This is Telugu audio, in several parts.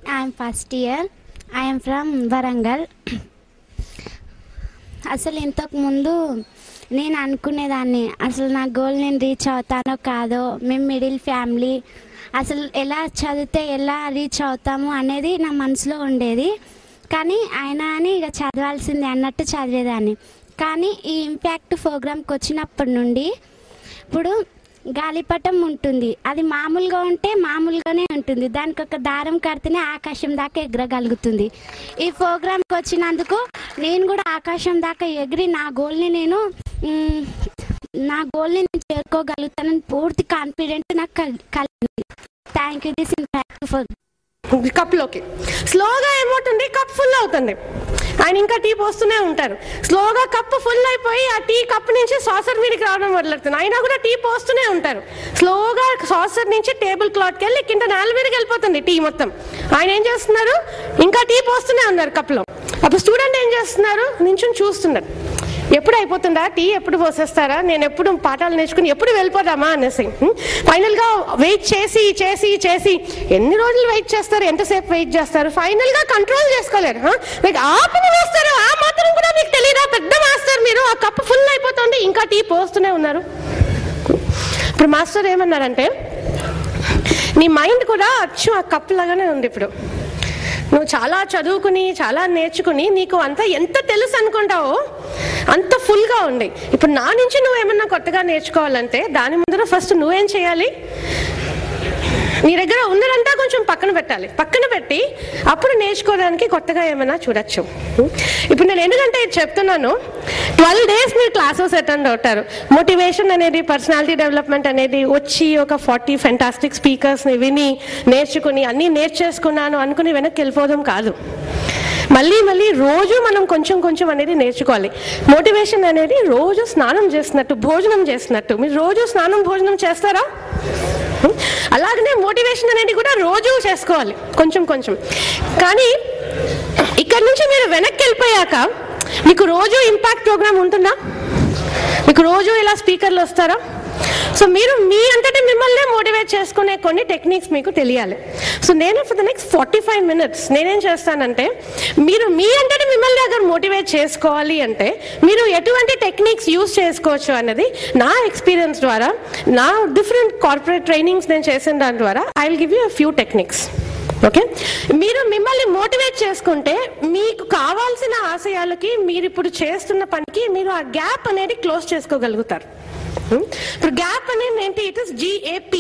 I'm first year. I am from Warangal. అసలు ఇంతకు ముందు నేను అనుకునేదాన్ని అసలు నా గోల్ నేను రీచ్ అవుతానో కాదో, మేము మిడిల్ ఫ్యామిలీ, అసలు ఎలా చదివితే ఎలా రీచ్ అవుతాము అనేది నా మనసులో ఉండేది. కానీ అయినా అని ఇక చదవాల్సిందే అన్నట్టు చదివేదాన్ని. కానీ ఈ ఇంపాక్ట్ ప్రోగ్రామ్కి వచ్చినప్పటి నుండి ఇప్పుడు గాలిపటం ఉంటుంది, అది మామూలుగా ఉంటే మామూలుగానే ఉంటుంది, దానికి ఒక దారం కడితేనే ఆకాశం దాకా ఎగరగలుగుతుంది. ఈ ప్రోగ్రామ్కి వచ్చినందుకు నేను కూడా ఆకాశం దాకా ఎగిరి నా గోల్ని నేను చేరుకోగలుగుతానని పూర్తి కాన్ఫిడెంట్ నాకు కలిగింది. Thank you. This impact for కప్లోకి స్లోగా ఏమవుతుంది, కప్ ఫుల్ అవుతుంది. ఆయన ఇంకా టీ పోస్తూనే ఉంటారు. స్లోగా కప్పు ఫుల్ అయిపోయి ఆ టీ కప్ నుంచి సాసర్ మీదకి రావడం మొదలెడుతుంది. అయినా కూడా టీ పోస్తూనే ఉంటారు. స్లోగా సాసర్ నుంచి టేబుల్ క్లాత్కి వెళ్ళి కింద నేల మీదకి వెళ్ళిపోతుంది టీ మొత్తం. ఆయన ఏం చేస్తున్నారు, ఇంకా టీ పోస్తూనే ఉన్నారు కప్లో. అప్పుడు స్టూడెంట్ ఏం చేస్తున్నారు, నించుని చూస్తున్నారు. ఎప్పుడు అయిపోతుందా టీ, ఎప్పుడు పోసేస్తారా, నేను ఎప్పుడు పాఠాలు నేర్చుకుని ఎప్పుడు వెళ్ళిపోదామా అనేసి. ఫైనల్గా వెయిట్ చేసి చేసి చేసి ఎన్ని రోజులు వెయిట్ చేస్తారు, ఎంతసేపు వెయిట్ చేస్తారు, ఫైనల్గా కంట్రోల్ చేసుకోలేరు. మీకు ఆపని వేస్తారు, ఆ మాత్రం కూడా మీకు తెలియదా, పెద్ద మాస్టర్ మీరు, ఆ కప్పు ఫుల్ అయిపోతుంది ఇంకా టీ పోస్తూనే ఉన్నారు. ఇప్పుడు మాస్టర్ ఏమన్నారంటే, నీ మైండ్ కూడా అచ్చు ఆ కప్పు లాగానే ఉంది. ఇప్పుడు నువ్వు చాలా చదువుకుని చాలా నేర్చుకుని నీకు అంతా ఎంత తెలుసు అనుకుంటావో అంత ఫుల్గా ఉంది. ఇప్పుడు నా నుంచి నువ్వేమన్నా కొత్తగా నేర్చుకోవాలంటే దాని ముందర ఫస్ట్ నువ్వేం చేయాలి, నీ దగ్గర ఉన్నదంతా కొంచెం పక్కన పెట్టాలి. పక్కన పెట్టి అప్పుడు నేర్చుకోవడానికి కొత్తగా ఏమైనా చూడొచ్చు. ఇప్పుడు నేను ఎందుకంటే చెప్తున్నాను, 12 days మీరు క్లాసెస్ అటెండ్ అవుతారు. మోటివేషన్ అనేది, పర్సనాలిటీ డెవలప్మెంట్ అనేది వచ్చి ఒక 40 ఫెంటాస్టిక్ స్పీకర్స్ని విని నేర్చుకుని అన్నీ నేర్చేసుకున్నాను అనుకుని వెనక్కి వెళ్ళిపోవడం కాదు. మళ్ళీ మళ్ళీ రోజు మనం కొంచెం కొంచెం అనేది నేర్చుకోవాలి. మోటివేషన్ అనేది రోజు స్నానం చేసినట్టు, భోజనం చేసినట్టు. మీరు రోజు స్నానం భోజనం చేస్తారా? అలాగనే మోటివేషన్ అనేది కూడా రోజు చేసుకోవాలి కొంచెం కొంచెం. కానీ ఇక్కడ నుంచి మీరు వెనక్కి వెళ్ళిపోయాక మీకు రోజు ఇంపాక్ట్ ప్రోగ్రామ్ ఉంటుందా? మీకు రోజు ఇలా స్పీకర్లు వస్తారా? సో మీరు మీ అంతటా మిమ్మల్ని మోటివేట్ చేసుకునే కొన్ని టెక్నిక్స్ మీకు తెలియాలి. సో నేను ఫర్ ద నెక్స్ట్ 45 minutes నేనేం చేస్తానంటే, మీరు మీ అంతటా మిమ్మల్ని అక్కడ మోటివేట్ చేసుకోవాలి అంటే మీరు ఎటువంటి టెక్నిక్స్ యూజ్ చేసుకోవచ్చు అన్నది నా ఎక్స్పీరియన్స్ ద్వారా, నా డిఫరెంట్ కార్పొరేట్ ట్రైనింగ్స్ నేను చేసిన దాని ద్వారా I will give you a few techniques. Okay, మీరు మిమ్మల్ని మోటివేట్ చేసుకుంటే మీకు కావాల్సిన ఆశయాలకి, మీరు ఇప్పుడు చేస్తున్న పనికి మీరు ఆ గ్యాప్ అనేది క్లోజ్ చేసుకోగలుగుతారు. ఇప్పుడు గ్యాప్ అనేది ఏంటి? It is GAP.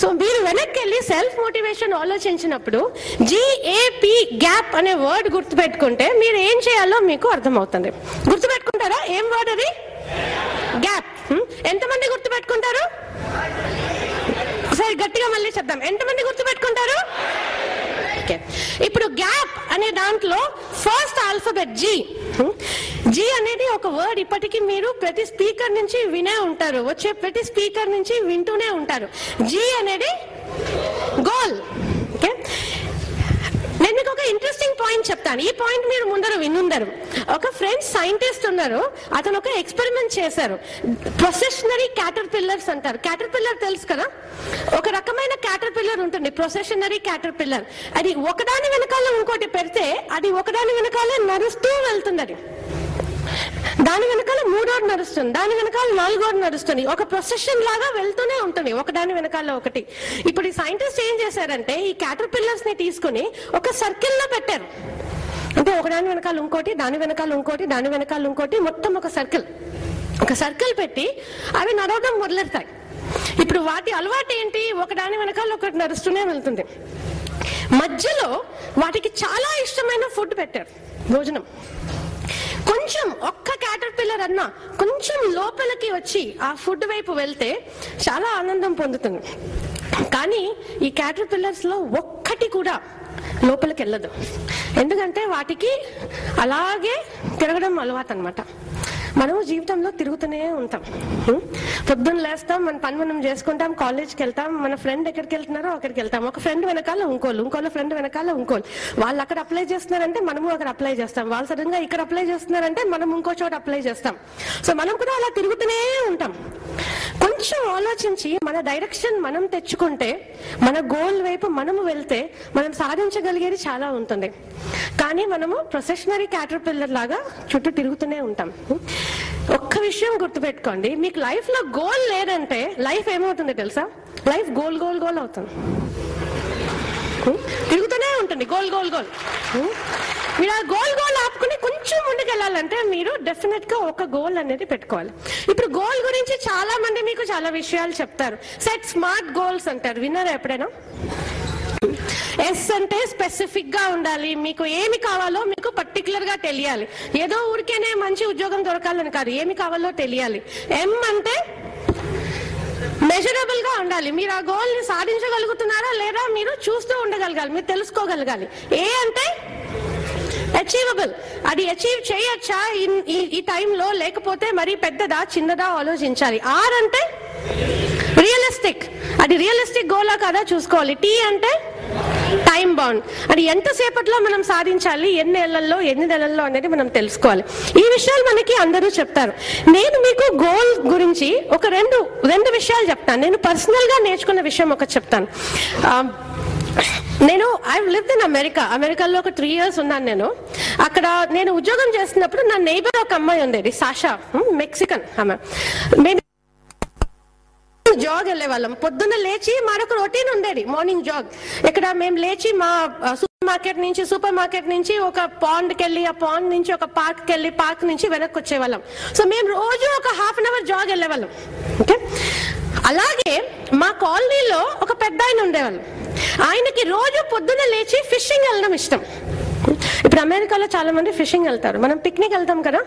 సో మీరు వెనక్కి వెళ్ళి సెల్ఫ్ మోటివేషన్ ఆలోచించినప్పుడు GAP గ్యాప్ అనే వర్డ్ గుర్తుపెట్టుకుంటే మీరు ఏం చేయాలో మీకు అర్థమవుతుంది. గుర్తుపెట్టుకుంటారా? ఏం వర్డ్ అది? గ్యాప్. ఎంతమంది గుర్తుపెట్టుకుంటారు? సరే గట్టిగా మళ్ళీ చెప్దాం. ఎంతమంది గుర్తుపెట్టుకుంటారు? ఓకే, ఇప్పుడు గ్యాప్ అనే దాంట్లో ఫస్ట్ ఆల్ఫాబెట్ G అనేది ఒక వర్డ్ ఇప్పటికీ మీరు ప్రతి స్పీకర్ నుంచి వినే ఉంటారు, వచ్చే ప్రతి స్పీకర్ నుంచి వింటూనే ఉంటారు. G అనేది గోల్. ఓకే, నేను మీకు ఒక ఇంట్రెస్టింగ్ పాయింట్ చెప్తాను. ఈ పాయింట్ మీరు ముందర వినుందరు. ఒక ఫ్రెంచ్ సైంటిస్ట్ ఉన్నారు, అతను ఒక ఎక్స్పెరిమెంట్ చేశారు. ప్రొసెషనరీ క్యాటర్పిల్లర్స్ అంటారు. క్యాటర్పిల్లర్ తెలుసు కదా, ఒక రకమైన క్యాటర్పిల్లర్ ఉంటుంది, ప్రొసెషనరీ క్యాటర్పిల్లర్. అది ఒకదాని వెనకాల ఇంకోటి పెడితే అది ఒకదాని వెనకాల నడుస్తూ వెళ్తుంది. అది దాని వెనకాల 3వ నడుస్తుంది, దాని వెనకాల 4వ నడుస్తుంది. ఒక ప్రొసెషన్ లాగా వెళ్తూనే ఉంటుంది, ఒకదాని వెనకాల ఒకటి. ఇప్పుడు ఈ సైంటిస్ట్ ఏం చేశారంటే, ఈ క్యాటర్పిల్లర్స్ ని తీసుకుని ఒక సర్కిల్ లో పెట్టారు. అంటే ఒకదాని వెనకాల ఇంకోటి, దాని వెనకాల ఇంకోటి, దాని వెనకాల ఇంకోటి, మొత్తం ఒక సర్కిల్ పెట్టి అవి నడవడం మొదలెడతాయి. ఇప్పుడు వాటి అలవాటు ఏంటి? ఒకదాని వెనకాల ఒకటి నడుస్తూనే వెళ్తుంది. మధ్యలో వాటికి చాలా ఇష్టమైన ఫుడ్ పెట్టారు, భోజనం. కొంచెం ఒక్క క్యాటర్పిల్లర్ అన్నా కొంచెం లోపలికి వచ్చి ఆ ఫుడ్ వైపు వెళ్తే చాలా ఆనందం పొందుతుంది. కానీ ఈ క్యాటర్పిల్లర్స్ లో ఒక్కటి కూడా లోపలికి వెళ్ళదు. ఎందుకంటే వాటికి అలాగే తిరగడం అలవాటు అనమాట. మనం జీవితంలో తిరుగుతూనే ఉంటాం. పొద్దున్న లేస్తాం, మన పని మనం చేసుకుంటాం, కాలేజ్కి వెళ్తాం, మన ఫ్రెండ్ ఎక్కడికి వెళ్తున్నారో అక్కడికి వెళ్తాం. ఒక ఫ్రెండ్ వెనకాల ఇంకోళ్ళ ఫ్రెండ్ వెనకాల ఇంకోళ్ళు. వాళ్ళు అక్కడ అప్లై చేస్తున్నారంటే మనము అక్కడ అప్లై చేస్తాం. వాళ్ళు సడన్గా ఇక్కడ అప్లై చేస్తున్నారంటే మనం ఇంకో చోట అప్లై చేస్తాం. సో మనం కూడా అలా తిరుగుతూనే ఉంటాం. కొంచెం ఆలోచించి మన డైరెక్షన్ మనం తెచ్చుకుంటే, మన గోల్ వైపు మనము వెళ్తే మనం సాధించగలిగేది చాలా ఉంటుంది. కానీ మనము ప్రొఫెషనరీ క్యాటర్పిల్లర్ లాగా చుట్టూ తిరుగుతూనే ఉంటాం. ఒక్క విషయం గుర్తుపెట్టుకోండి, మీకు లైఫ్ లో గోల్ లేదంటే లైఫ్ ఏమవుతుంది తెలుసా? లైఫ్ గోల్ గోల్ గోల్ అవుతుంది, తిరుగుతూనే ఉంటుంది. Goal goal goal. మీరు ఆ గోల్ గోల్ ఆపుకుని కొంచెం ముందుకెళ్ళాలంటే మీరు డెఫినెట్ గా ఒక గోల్ అనేది పెట్టుకోవాలి. ఇప్పుడు గోల్ గురించి చాలా మంది మీకు చాలా విషయాలు చెప్తారు. సెట్ స్మార్ట్ గోల్స్ అంటారు, విన్నారా ఎప్పుడైనా? ఎస్ అంటే స్పెసిఫిక్ గా ఉండాలి, మీకు ఏమి కావాలో మీకు పర్టికులర్ గా తెలియాలి. ఏదో ఊరికేనే మంచి ఉద్యోగం దొరకాలని కాదు, ఏమి కావాలో తెలియాలి. ఎం అంటే మెజరబుల్ గా ఉండాలి, మీరు ఆ గోల్ ని సాధించగలుగుతున్నారా లేదా మీరు చూస్తూ ఉండగలగాలి, మీరు తెలుసుకోగలగాలి. ఏ అంటే అచీవబుల్, అది అచీవ్ చేయొచ్చా ఈ టైంలో, లేకపోతే మరి పెద్దదా చిన్నదా ఆలోచించాలి. ఆర్ అంటే రియలిస్టిక్, అది రియలిస్టిక్ గోలా కదా చూసుకోవాలి. టీ అంటే టైం బౌండ్, అది ఎంతసేపట్లో మనం సాధించాలి, ఎన్ని నెలల్లో అనేది మనం తెలుసుకోవాలి. ఈ విషయాలు మనకి అందరూ చెప్తారు. నేను మీకు గోల్ గురించి ఒక రెండు విషయాలు చెప్తాను. నేను పర్సనల్ గా నేర్చుకున్న విషయం ఒకటి చెప్తాను. నేను ఐ లివ్డ్ ఇన్ అమెరికాలో ఒక 3 years ఉన్నాను. నేను అక్కడ నేను ఉద్యోగం చేస్తున్నప్పుడు నా నైబర్ ఒక అమ్మాయి ఉండేది, సాషా, మెక్సికన్ ఆమె. మేము జాగ్ వెళ్ళే వాళ్ళం. పొద్దున్న లేచి మరొక రొటీన్ ఉండేది, మార్నింగ్ జాగ్. ఇక్కడ మేము లేచి మా సూపర్ మార్కెట్ నుంచి ఒక పాండ్కి వెళ్ళి, ఆ పాండ్ నుంచి ఒక పార్క్కి వెళ్ళి, పార్క్ నుంచి వెనక్కి వచ్చేవాళ్ళం. సో మేము రోజు ఒక 1/2 hour జాగ్ వెళ్ళేవాళ్ళం. ఓకే, అలాగే మా కాలనీలో ఒక పెద్ద ఆయన ఉండేవాళ్ళు. ఆయనకి రోజు పొద్దున్న లేచి ఫిషింగ్ వెళ్ళడం ఇష్టం. ఇప్పుడు అమెరికాలో చాలా మంది ఫిషింగ్ వెళ్తారు, మనం పిక్నిక్ వెళ్తాం కదా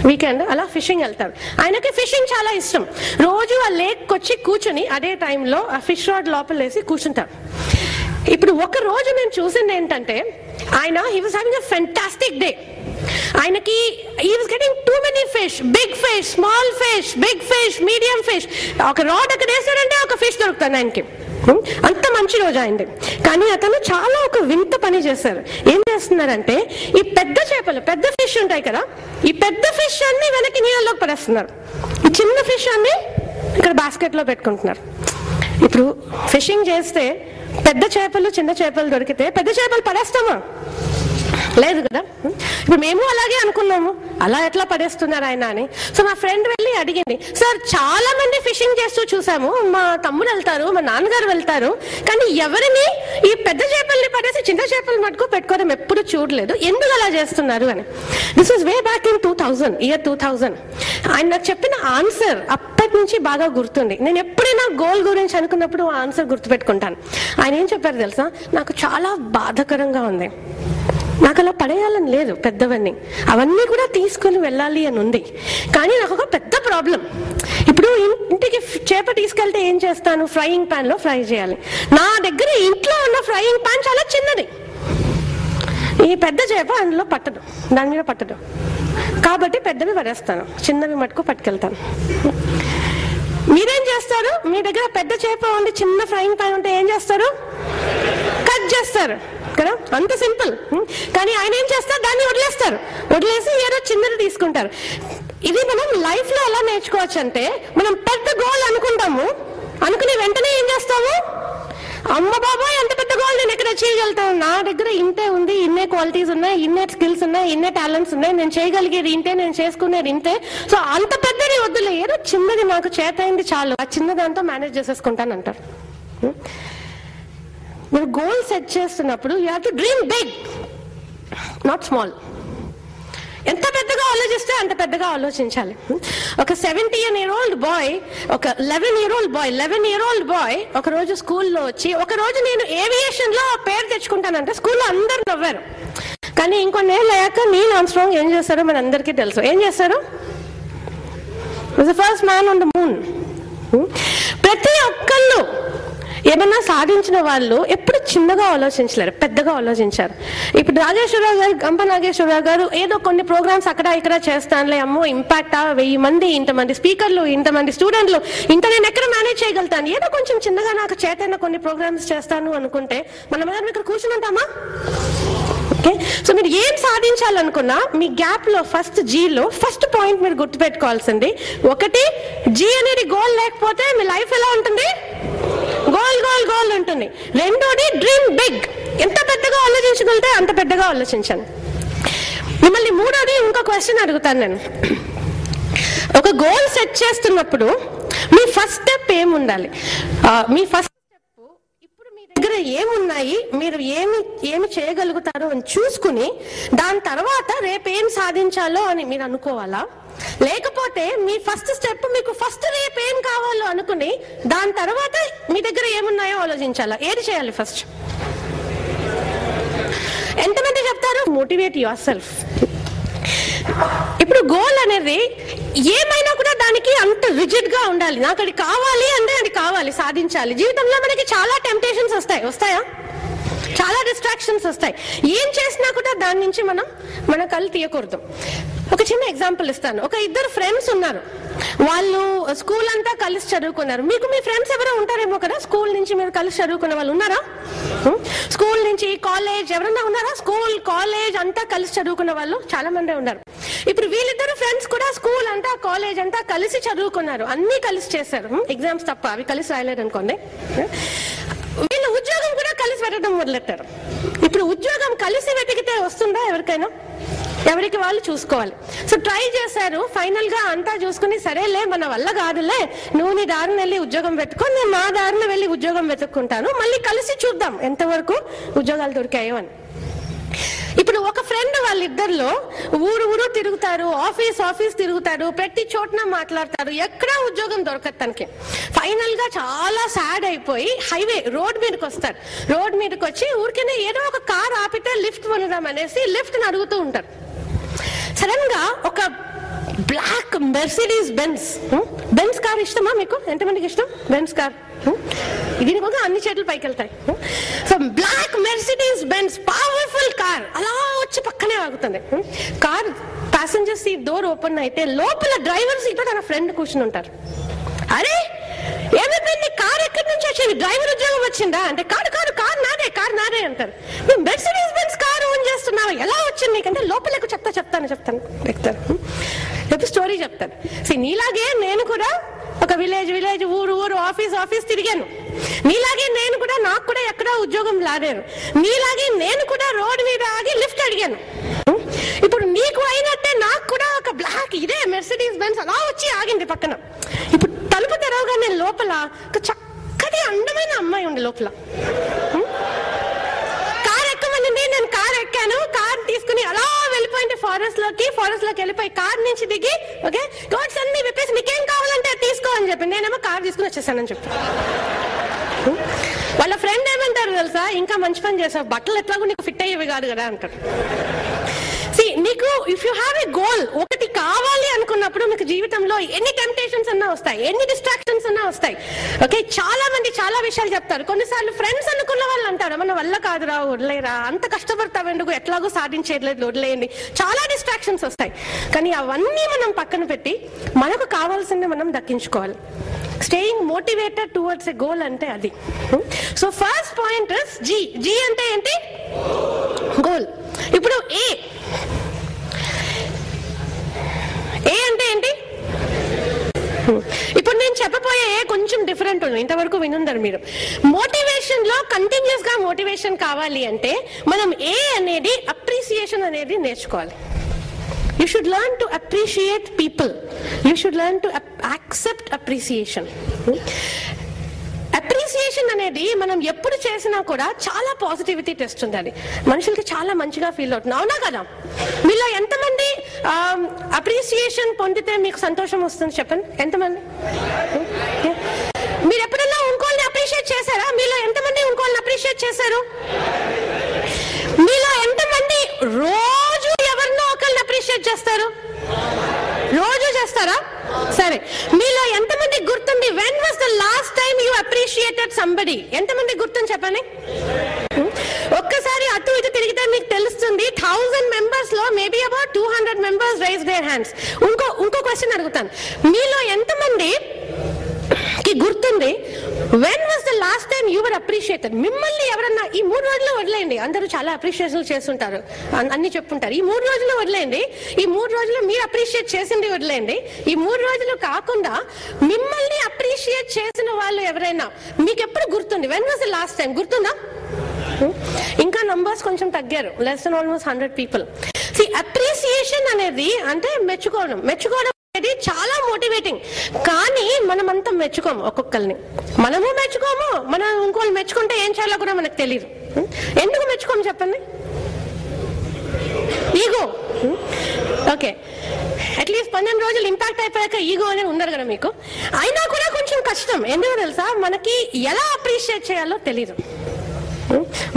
వీకెండ్, అలా ఫిషింగ్ వెళ్తారు. ఆయనకి ఫిషింగ్ చాలా ఇష్టం. రోజు ఆ లేక్ వచ్చి కూర్చుని అదే టైంలో ఆ ఫిష్ రాడ్ లోపల వేసి కూర్చుంటారు. ఇప్పుడు ఒక రోజు నేను చూసింది ఏంటంటే, ఆయన he was having a fantastic day. ఆయనకి he was getting too many fish, big fish, small fish, big fish, medium fish. ఒక రాడ్ అక్కడ వేసాడంటే ఒక ఫిష్ దొరుకుతుంది ఆయనకి. అంత మంచి రోజు అయింది. కానీ అతను చాలా ఒక వింత పని చేశారు. ఏం చేస్తున్నారంటే, ఈ పెద్ద చేపలు, పెద్ద ఫిష్ ఉంటాయి కదా, ఈ పెద్ద ఫిష్ అన్ని వెనక్కి నీళ్ళలోకి పడేస్తున్నారు. ఈ చిన్న ఫిష్ అన్ని ఇక్కడ బాస్కెట్ లో పెట్టుకుంటున్నారు. ఇప్పుడు ఫిషింగ్ చేస్తే పెద్ద చేపలు చిన్న చేపలు దొరికితే పెద్ద చేపలు పడేస్తామా? లేదు కదా. ఇప్పుడు మేము అలాగే అనుకున్నాము, అలా ఎట్లా పడేస్తున్నారు ఆయన అని. సో మా ఫ్రెండ్ వెళ్ళి అడిగింది, సార్ చాలా మంది ఫిషింగ్ చేస్తూ చూసాము, మా తమ్ముడు వెళ్తారు, మా నాన్నగారు వెళ్తారు, కానీ ఎవరిని ఈ పెద్ద చేపల్ని పడేసి చిన్న చేపలు మటుకు పెట్టుకోవడం ఎప్పుడు చూడలేదు, ఎందుకు అలా చేస్తున్నారు అని. This is way back in 2000. ఆయన నాకు చెప్పిన ఆన్సర్ అప్పటి నుంచి బాగా గుర్తుంది. నేను ఎప్పుడైనా గోల్ గురించి అనుకున్నప్పుడు ఆ ఆన్సర్ గుర్తుపెట్టుకుంటాను. ఆయన ఏం చెప్పారు తెలుసా? నాకు చాలా బాధాకరంగా ఉంది, నాకు అలా పడేయాలని లేదు పెద్దవన్నీ, అవన్నీ కూడా తీసుకుని వెళ్ళాలి అని ఉంది. కానీ నాకు ఒక పెద్ద ప్రాబ్లం. ఇప్పుడు ఇంటికి చేప తీసుకెళ్తే ఏం చేస్తాను? ఫ్రైయింగ్ ప్యాన్ లో ఫ్రై చేయాలి. నా దగ్గర ఇంట్లో ఉన్న ఫ్రైయింగ్ ప్యాన్ చాలా చిన్నది, ఈ పెద్ద చేప అందులో పట్టదు, దాని మీద పట్టదు. కాబట్టి పెద్దవి పడేస్తాను, చిన్నవి మటుకు పట్టుకెళ్తాను. మీరేం చేస్తారు? మీ దగ్గర పెద్ద చేప ఉంది, చిన్న ఫ్రైయింగ్ ప్యాన్ ఉంటే ఏం చేస్తారు? కట్ చేస్తారు కదా, అంత సింపుల్. కానీ ఆయన ఏం చేస్తారు? దాన్ని వదిలేసి ఏదో చిన్నది తీసుకుంటారు. ఇది మనం లైఫ్ లో ఎలా నేర్చుకోవచ్చు అంటే, మనం పెద్ద గోల్ అనుకుని వెంటనే ఏం చేస్తాము? అమ్మ బాబాయ్, అంత పెద్ద గోల్ నేను ఎక్కడ చేయగలుగుతాను, నా దగ్గర ఇంతే ఉంది, ఇన్నే క్వాలిటీస్ ఉన్నాయి, ఇన్నే స్కిల్స్ ఉన్నాయి, ఇన్నే టాలెంట్స్ ఉన్నాయి, నేను చేయగలిగేది ఇంతే, నేను చేసుకునేది ఇంతే. సో అంత పెద్దది వద్దులే, ఏదో చిన్నది నాకు చేత అయింది చాలు, ఆ చిన్న దాంతో మేనేజ్ చేసేసుకుంటాను అంటారు. మీరు గోల్ సెట్ చేస్తున్నప్పుడు you have to dream big, not small. ఎంత పెద్దగా ఆలోచిస్తే అంత పెద్దగా ఆలోచించాలి. ఒక 17-year-old బాయ్, ఒక 11-year-old బాయ్ ఒక రోజు స్కూల్లో వచ్చి, ఒక రోజు నేను ఏవియేషన్ లో పేరు తెచ్చుకుంటానంటే స్కూల్లో అందరు నవ్వారు. కానీ ఇంకొన్నేళ్ళు అయ్యాక నీల్ ఆర్మ్స్ట్రాంగ్ ఏం చేస్తారో మన అందరికీ తెలుసు. ఏం చేస్తారు? Was the first man on the moon. ప్రతి ఒక్కళ్ళు ఏమన్నా సాధించిన వాళ్ళు ఎప్పుడు చిన్నగా ఆలోచించలేరు, పెద్దగా ఆలోచించారు. ఇప్పుడు నాగేశ్వరరావు గారు, గంప నాగేశ్వరరావు గారు ఏదో కొన్ని ప్రోగ్రామ్స్ అక్కడ ఇక్కడ చేస్తానులే, అమ్మో ఇంపాక్టా, 1000 మంది, ఇంతమంది స్పీకర్లు, ఇంతమంది స్టూడెంట్లు, ఇంత నేను ఎక్కడ మేనేజ్ చేయగలుగుతాను, ఏదో కొంచెం చిన్నగా నాకు చేతైన కొన్ని ప్రోగ్రామ్స్ చేస్తాను అనుకుంటే మనం ఇక్కడ కూర్చుని ఉంటామా? ఓకే, సో మీరు ఏం సాధించాలనుకున్నా మీ గ్యాప్ లో ఫస్ట్ జీలో ఫస్ట్ పాయింట్ మీరు గుర్తుపెట్టుకోవాల్సింది, ఒకటి జీ అనేది గోల్ లేకపోతే మీ లైఫ్ ఎలా ఉంటుంది? గోల్ గోల్ గోల్ ఉంటుంది. రెండోది డ్రీమ్ బిగ్, ఎంత పెద్దగా ఆలోచించగలిగితే అంత పెద్దగా ఆలోచించండి. మిమ్మల్ని మూడోది ఇంకో క్వశ్చన్ అడుగుతాను నేను. ఒక గోల్ సెట్ చేస్తున్నప్పుడు మీ ఫస్ట్ స్టెప్ ఏముండాలి? మీ ఫస్ట్ స్టెప్ ఇప్పుడు మీ దగ్గర ఏమున్నాయి, మీరు ఏమి చేయగలుగుతారో అని చూసుకుని దాని తర్వాత రేపు ఏం సాధించాలో అని మీరు అనుకోవాలా? లేకపోతే మీ ఫస్ట్ స్టెప్ మీకు ఫస్ట్ రేపు ఏం కావాలో అనుకుని దాని తర్వాత మీ దగ్గర ఏమున్నాయో ఆలోచించాలా? ఏది చేయాలి ఫస్ట్? ఎంతమంది చెప్తారు? Motivate your self. ఇప్పుడు గోల్ అనేది ఏమైనా కూడా దానికి అంత రిజిడ్ గా ఉండాలి. నాకు అది కావాలి అంటే అది కావాలి, సాధించాలి. జీవితంలో మనకి చాలా టెంప్టేషన్స్ వస్తాయా? చాలా డిస్ట్రాక్షన్స్ వస్తాయి. ఏం చేసినా కూడా దాని నుంచి మన కళ్ళు తీయకూడదు. ఒక చిన్న ఎగ్జాంపుల్ ఇస్తాను. ఒక ఇద్దరు ఫ్రెండ్స్ ఉన్నారు, వాళ్ళు స్కూల్ అంతా కలిసి చదువుకున్నారు. మీకు మీ ఫ్రెండ్స్ ఎవరో ఉంటారేమో కదా, స్కూల్ నుంచి మీరు కలిసి చదువుకున్న వాళ్ళు ఉన్నారా? స్కూల్ నుంచి కాలేజ్ ఎవరన్నా ఉన్నారా? స్కూల్ కాలేజ్ అంతా కలిసి చదువుకున్న వాళ్ళు చాలా మంది ఉన్నారు. ఇప్పుడు వీళ్ళిద్దరు ఫ్రెండ్స్ కూడా స్కూల్ అంతా కాలేజ్ అంతా కలిసి చదువుకున్నారు, అన్ని కలిసి చేశారు. ఎగ్జామ్స్ తప్ప అవి కలిసి రాయలేదు అనుకోండి. వీళ్ళు ఉద్యోగం కూడా కలిసి వెతకడం మొదలెట్టారు. ఇప్పుడు ఉద్యోగం కలిసి వెతికితే వస్తుందా? ఎవరికైనా ఎవరికి వాళ్ళు చూసుకోవాలి. సో ట్రై చేశారు. ఫైనల్ గా అంతా చూసుకుని సరేలే మన వల్ల కాదులే, నువ్వు నీ దారిని వెళ్ళి ఉద్యోగం పెట్టుకో, నేను మా దారిని వెళ్ళి ఉద్యోగం వెతుక్కుంటాను, మళ్ళీ కలిసి చూద్దాం ఎంతవరకు ఉద్యోగాలు దొరికాయో అని. ఇప్పుడు ఒక ఫ్రెండ్ వాళ్ళిద్దరిలో ఊరు తిరుగుతారు, ఆఫీస్ తిరుగుతారు, ప్రతి చోటన మాట్లాడతారు, ఎక్కడా ఉద్యోగం దొరకదు తనకి. ఫైనల్ గా చాలా సాడ్ అయిపోయి రోడ్ మీదకి వస్తారు. రోడ్ మీదకి వచ్చి ఊరికనే ఏదో ఒక కార్ ఆపితే లిఫ్ట్ పొందుదాం అనేసి లిఫ్ట్ ని అడుగుతూ ఉంటారు. సడన్ గా ఒక బ్లాక్ మెర్సిడీస్ బెన్స్ కార్ ఇష్టమా మీకు? ఎంతమందికి ఇష్టం బెన్స్ కార్? దీని కోసం అన్ని చేతులు పైకి వెళ్తాయి. So black Mercedes Benz powerful car అలా వచ్చి పక్కనే ఆగుతుంది. Car passenger seat door open అయితే లోపల డ్రైవర్ సీట్ లో తన ఫ్రెండ్ కూర్చుని ఉంటారు. అరే ఏమైపోయింది, కార్ ఎక్కడి నుంచి వచ్చింది, డ్రైవర్ ఉద్యోగం వచ్చిందా అంటే కార్ నాదే అంటారు. నువ్వు మెర్సిడీస్ బెన్స్ కార్ ఓన్ చేస్తున్నావు, ఎలా వచ్చింది నీకంటే లోపలకు చెప్తాను స్టోరీ చెప్తాను. నీలాగే నేను కూడా ఒక విలేజ్ ఊరు ఆఫీస్ తిరిగాను. నీలాగే నేను కూడా, నాకు కూడా ఎక్కడా ఉద్యోగం రాలేదు. నీలాగే నేను కూడా రోడ్ మీద ఆగి లిఫ్ట్ అడిగాను. ఇప్పుడు నీకు అయినట్టే నాకు కూడా ఒక బ్లాక్ ఇదే మెర్సిడీస్ బెన్స్ అలా వచ్చి ఆగింది పక్కన. ఇప్పుడు తలుపు తెరవగానే లోపల ఒక చక్కటి అందమైన అమ్మాయి ఉంది లోపల. కార్ ఎక్కమని నేను కార్ ఎక్కాను. కార్ తీసుకుని అలా వెళ్ళిపోయింది ఫారెస్ట్ లోకి వెళ్ళిపోయి కార్ నుంచి దిగి ఓకే గోడ్స్ అన్ని విప్పేసి నీకేం కావాలంటే తీసుకో అని చెప్పి నేనేమో కార్ తీసుకుని వచ్చేసానని చెప్పి. వాళ్ళ ఫ్రెండ్ ఏమంటారు తెలుసా, ఇంకా మంచి పని చేసావు, బట్టలు ఎట్లాగో నీకు ఫిట్ అయ్యేవి కాదు కదా అంటారు. నీకు if you have a goal, ఒకటి కావాలి అనుకున్నప్పుడు మీకు జీవితంలో ఎన్ని టెంప్టేషన్స్ అన్నా వస్తాయి, ఎన్ని డిస్ట్రాక్షన్స్ అన్నా వస్తాయి. ఓకే, చాలా మంది చాలా విషయాలు చెప్తారు. కొన్నిసార్లు ఫ్రెండ్స్ అనుకున్న వాళ్ళు అంటారు మన వల్ల కాదురా, వదిలేరా, అంత కష్టపడతావు ఎందుకు, ఎట్లాగో సాధించేయలేదు, వదిలేయండి. చాలా డిస్ట్రాక్షన్స్ వస్తాయి. కానీ అవన్నీ మనం పక్కన పెట్టి మనకు కావాల్సింది మనం దక్కించుకోవాలి. Staying motivated towards a goal అంటే అది. So first point is G అంటే ఏంటి? గోల్. ఇప్పుడు ఏ అంటే ఏంటి? ఇప్పుడు నేను చెప్పబోయే కొంచెం డిఫరెంట్ ఉంది, ఇంతవరకు వినుందరు మీరు. మోటివేషన్ లో కంటిన్యూస్ గా మోటివేషన్ కావాలి అంటే మనం ఏ అనేది అప్రిసియేషన్ అనేది నేర్చుకోవాలి. You should learn to appreciate people. You should learn to accept appreciation. Appreciation అనేది మనం ఎప్పుడు చేసినా కూడా చాలా పాజిటివిటీ తెస్తుంది. అది మనుషులకి చాలా మంచిగా ఫీల్ అవుతుంది, అవునా కదా? మీలో ఎంతమంది అప్రిసియేషన్ పొందితే మీకు సంతోషం వస్తుంది చెప్పండి, ఎంతమంది? మీరు ఎప్పుడన్నా ఇంకోళ్ళని అప్రిషియేట్ చేశారా? మీలో ఎంతమంది ఇంకోళ్ళని అప్రిషియేట్ చేశారు? మీలో ఎంతమంది రోజు ఎవరినో ఒకళ్ళని అప్రిషియేట్ చేస్తారు? రోజు చేస్తారా? సరే, మీలో ఎంతమంది గుర్తుంది when was the last time you appreciated appreciated somebody? ఎంతమంది గుర్తుని చెప్పండి. ఒక్కసారి అటు ఇటు తిరిగితే మీకు తెలుస్తుంది. 1000 members లో maybe about 200 members raise their hands. ఇంకో క్వశ్చన్ అడుగుతాను, మీలో ఎంతమంది గుర్తుంది when was the last time you were appreciated? మిమ్మల్ని ఎవరన్నా ఈ 3 రోజులు వదిలేయండి, అందరూ చాలా అప్రిషియేషన్ చేస్తుంటారు, అన్ని చెప్పుంటారు. ఈ 3 రోజులు వదిలేయండి, ఈ 3 రోజులు మీరు అప్రిషియేట్ చేసింది వదిలేయండి. ఈ 3 రోజులు కాకుండా మిమ్మల్ని అప్రిషియేట్ చేసిన వాళ్ళు ఎవరైనా మీకు ఎప్పుడు గుర్తుంది? when was the last time? గుర్తుందా? ఇంకా నంబర్స్ కొంచెం తగ్గారు, less than almost 100 people. See, appreciation అనేది అంటే మెచ్చుకోవడం అనేది చాలా మోటివేటింగ్. కానీ మనమంతా మెచ్చుకోము, ఒక్కొక్కరిని మనము మెచ్చుకోము, మనం ఇంకోళ్ళు మెచ్చుకుంటే ఏం చేయాలో కూడా మనకు తెలియదు. ఎందుకు మెచ్చుకోము చెప్పండి? ఈగో. ఓకే, అట్లీస్ట్ 12 రోజులు ఇంపాక్ట్ అయిపోయాక ఈగో అనేది ఉండరు కదా మీకు. అయినా కూడా కొంచెం కష్టం. ఎందుకు తెలుసా? మనకి ఎలా అప్రిషియేట్ చేయాలో తెలియదు.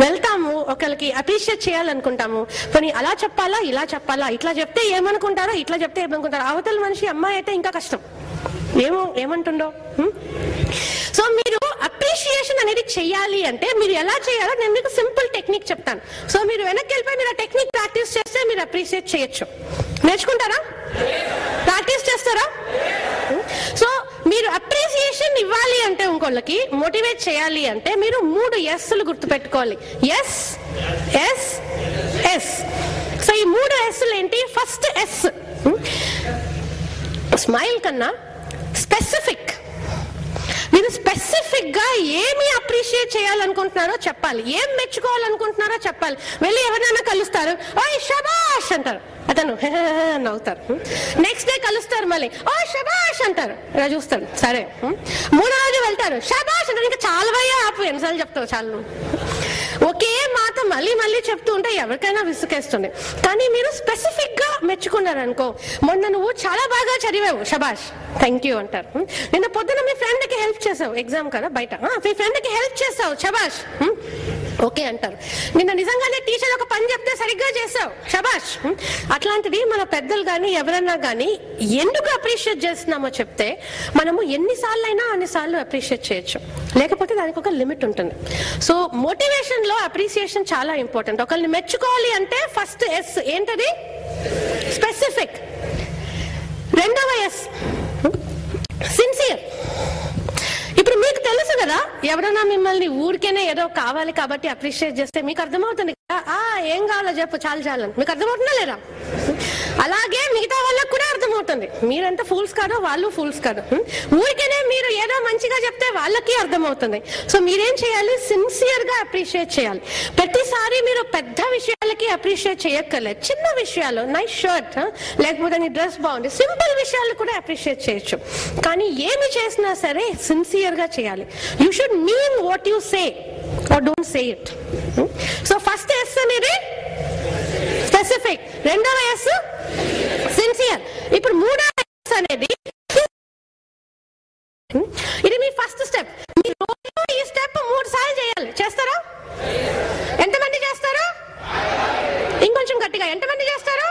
వెళ్తాము, ఒకరికి అప్రిషియేట్ చేయాలనుకుంటాము, కానీ అలా చెప్పాలా, ఇలా చెప్పాలా, ఇట్లా చెప్తే ఏమనుకుంటారో, ఇట్లా చెప్తే ఏమనుకుంటారో. అవతల మనిషి అమ్మాయి అయితే ఇంకా కష్టం, ఏమంటుండో. సో మీరు అప్రిషియేషన్ అనేది చెయ్యాలి అంటే మీరు ఎలా చేయాలో నేను మీకు సింపుల్ టెక్నిక్ చెప్తాను. సో మీరు వెనక్కి వెళ్ళిపోయి మీరు ఆ టెక్నిక్ ప్రాక్టీస్ చేస్తే మీరు అప్రిషియేట్ చేయొచ్చు. నేర్చుకుంటారా? ప్రాక్టీస్ చేస్తారా? సో మీరు అప్రిసియేషన్ ఇవ్వాలి అంటే, ఇంకోళ్ళకి మోటివేట్ చేయాలి అంటే మీరు 3 ఎస్లు గుర్తుపెట్టుకోవాలి. Yes, yes, yes. సో ఈ 3 ఎస్లు ఏంటి? ఫస్ట్ ఎస్ స్మైల్ కన్నా స్పెసిఫిక్. మీరు స్పెసిఫిక్ గా ఏమి అప్రిషియేట్ చేయాలనుకుంటున్నారో చెప్పాలి, ఏం మెచ్చుకోవాలనుకుంటున్నారో చెప్పాలి. వెళ్ళి ఎవరైనా కలుస్తారు, ఓయ్ శబాష్ అంటారు, అతను నవ్వుతారు. నెక్స్ట్ డే కలుస్తారు, మళ్ళీ ఓ శబాష్ అంటారు, ఇలా చూస్తారు. సరే, 3వ రోజు వెళ్తారు, శబాష్ అంటారు. ఇంకా చాలవయ్యా ఆపు, ఎన్నిసార్లు చెప్తావు, చాలు. ఒకే మాట మళ్ళీ మళ్ళీ చెప్తూ ఉంటే ఎవరికైనా విసుకేస్తుంది. కానీ మీరు స్పెసిఫిక్ గా మెచ్చుకున్నారు అనుకో, మొన్న నువ్వు చాలా బాగా చదివావు, శబాష్, థ్యాంక్ యూ అంటారు. నిన్న పొద్దున మీ ఫ్రెండ్ కి హెల్ప్ చేసావు, ఎగ్జామ్ కదా బయట, మీ ఫ్రెండ్ కి హెల్ప్ చేసావు, శబాష్, ఓకే అంటారు. నిన్న నిజంగానే టీచర్ ఒక పని చెప్తే సరిగ్గా చేసావు, శబాష్. అట్లాంటిది మన పెద్దలు కానీ ఎవరన్నా కానీ ఎందుకు అప్రిషియేట్ చేస్తున్నామో చెప్తే మనము ఎన్నిసార్లు అయినా అన్నిసార్లు అప్రిషియేట్ చేయొచ్చు, లేకపోతే దానికి ఒక లిమిట్ ఉంటుంది. సో మోటివేషన్ లో అప్రిసియేషన్ చాలా ఇంపార్టెంట్. ఒకరిని మెచ్చుకోవాలి అంటే ఫస్ట్ ఎస్ ఏంటది? స్పెసిఫిక్. 2వ ఎస్ సిన్సియర్. ఇప్పుడు మీకు తెలుసు కదా, ఎవరైనా మిమ్మల్ని ఊరికేనే ఏదో కావాలి కాబట్టి అప్రిషియేట్ చేస్తే మీకు అర్థమవుతుంది కదా, ఏం కావాలో చెప్పు, చాలు చాలని. మీకు అర్థమవుతుందా లేదా? అలాగే మిగతా వాళ్ళకు కూడా అర్థమవుతుంది, మీరంతా ఫూల్స్ కాదో వాళ్ళు ఫూల్స్ కాదు. ఊరికేనే మీరు ఏదో మంచిగా చెప్తే వాళ్ళకి అర్థమవుతుంది. సో మీరేం చేయాలి? సిన్సియర్ గా అప్రిషియేట్ చేయాలి. ప్రతిసారి మీరు పెద్ద విషయాలకి అప్రిషియేట్ చేయక్కర్లేదు, చిన్న విషయాలు, నైస్ షర్ట్, లేకపోతే నీ డ్రెస్ బాగుంది, సింపుల్ విషయాలు కూడా అప్రిషియేట్ చేయొచ్చు. కానీ ఏమి చేసినా సరే సిన్సియర్ గా చేయాలి. You should mean what you say or don't say it. So first S అనేది స్పెసిఫిక్, 2వ ఎస్ సిన్సియర్. ఇప్పుడు 3వ ఎస్ అనేది, ఇది మీ ఫస్ట్ స్టెప్. మీ రోజు ఈ స్టెప్ 3 సార్లు చేయాలి. చేస్తారా? ఎంతమంది చేస్తారు? ఇంకొంచెం గట్టిగా, ఎంతమంది చేస్తారు?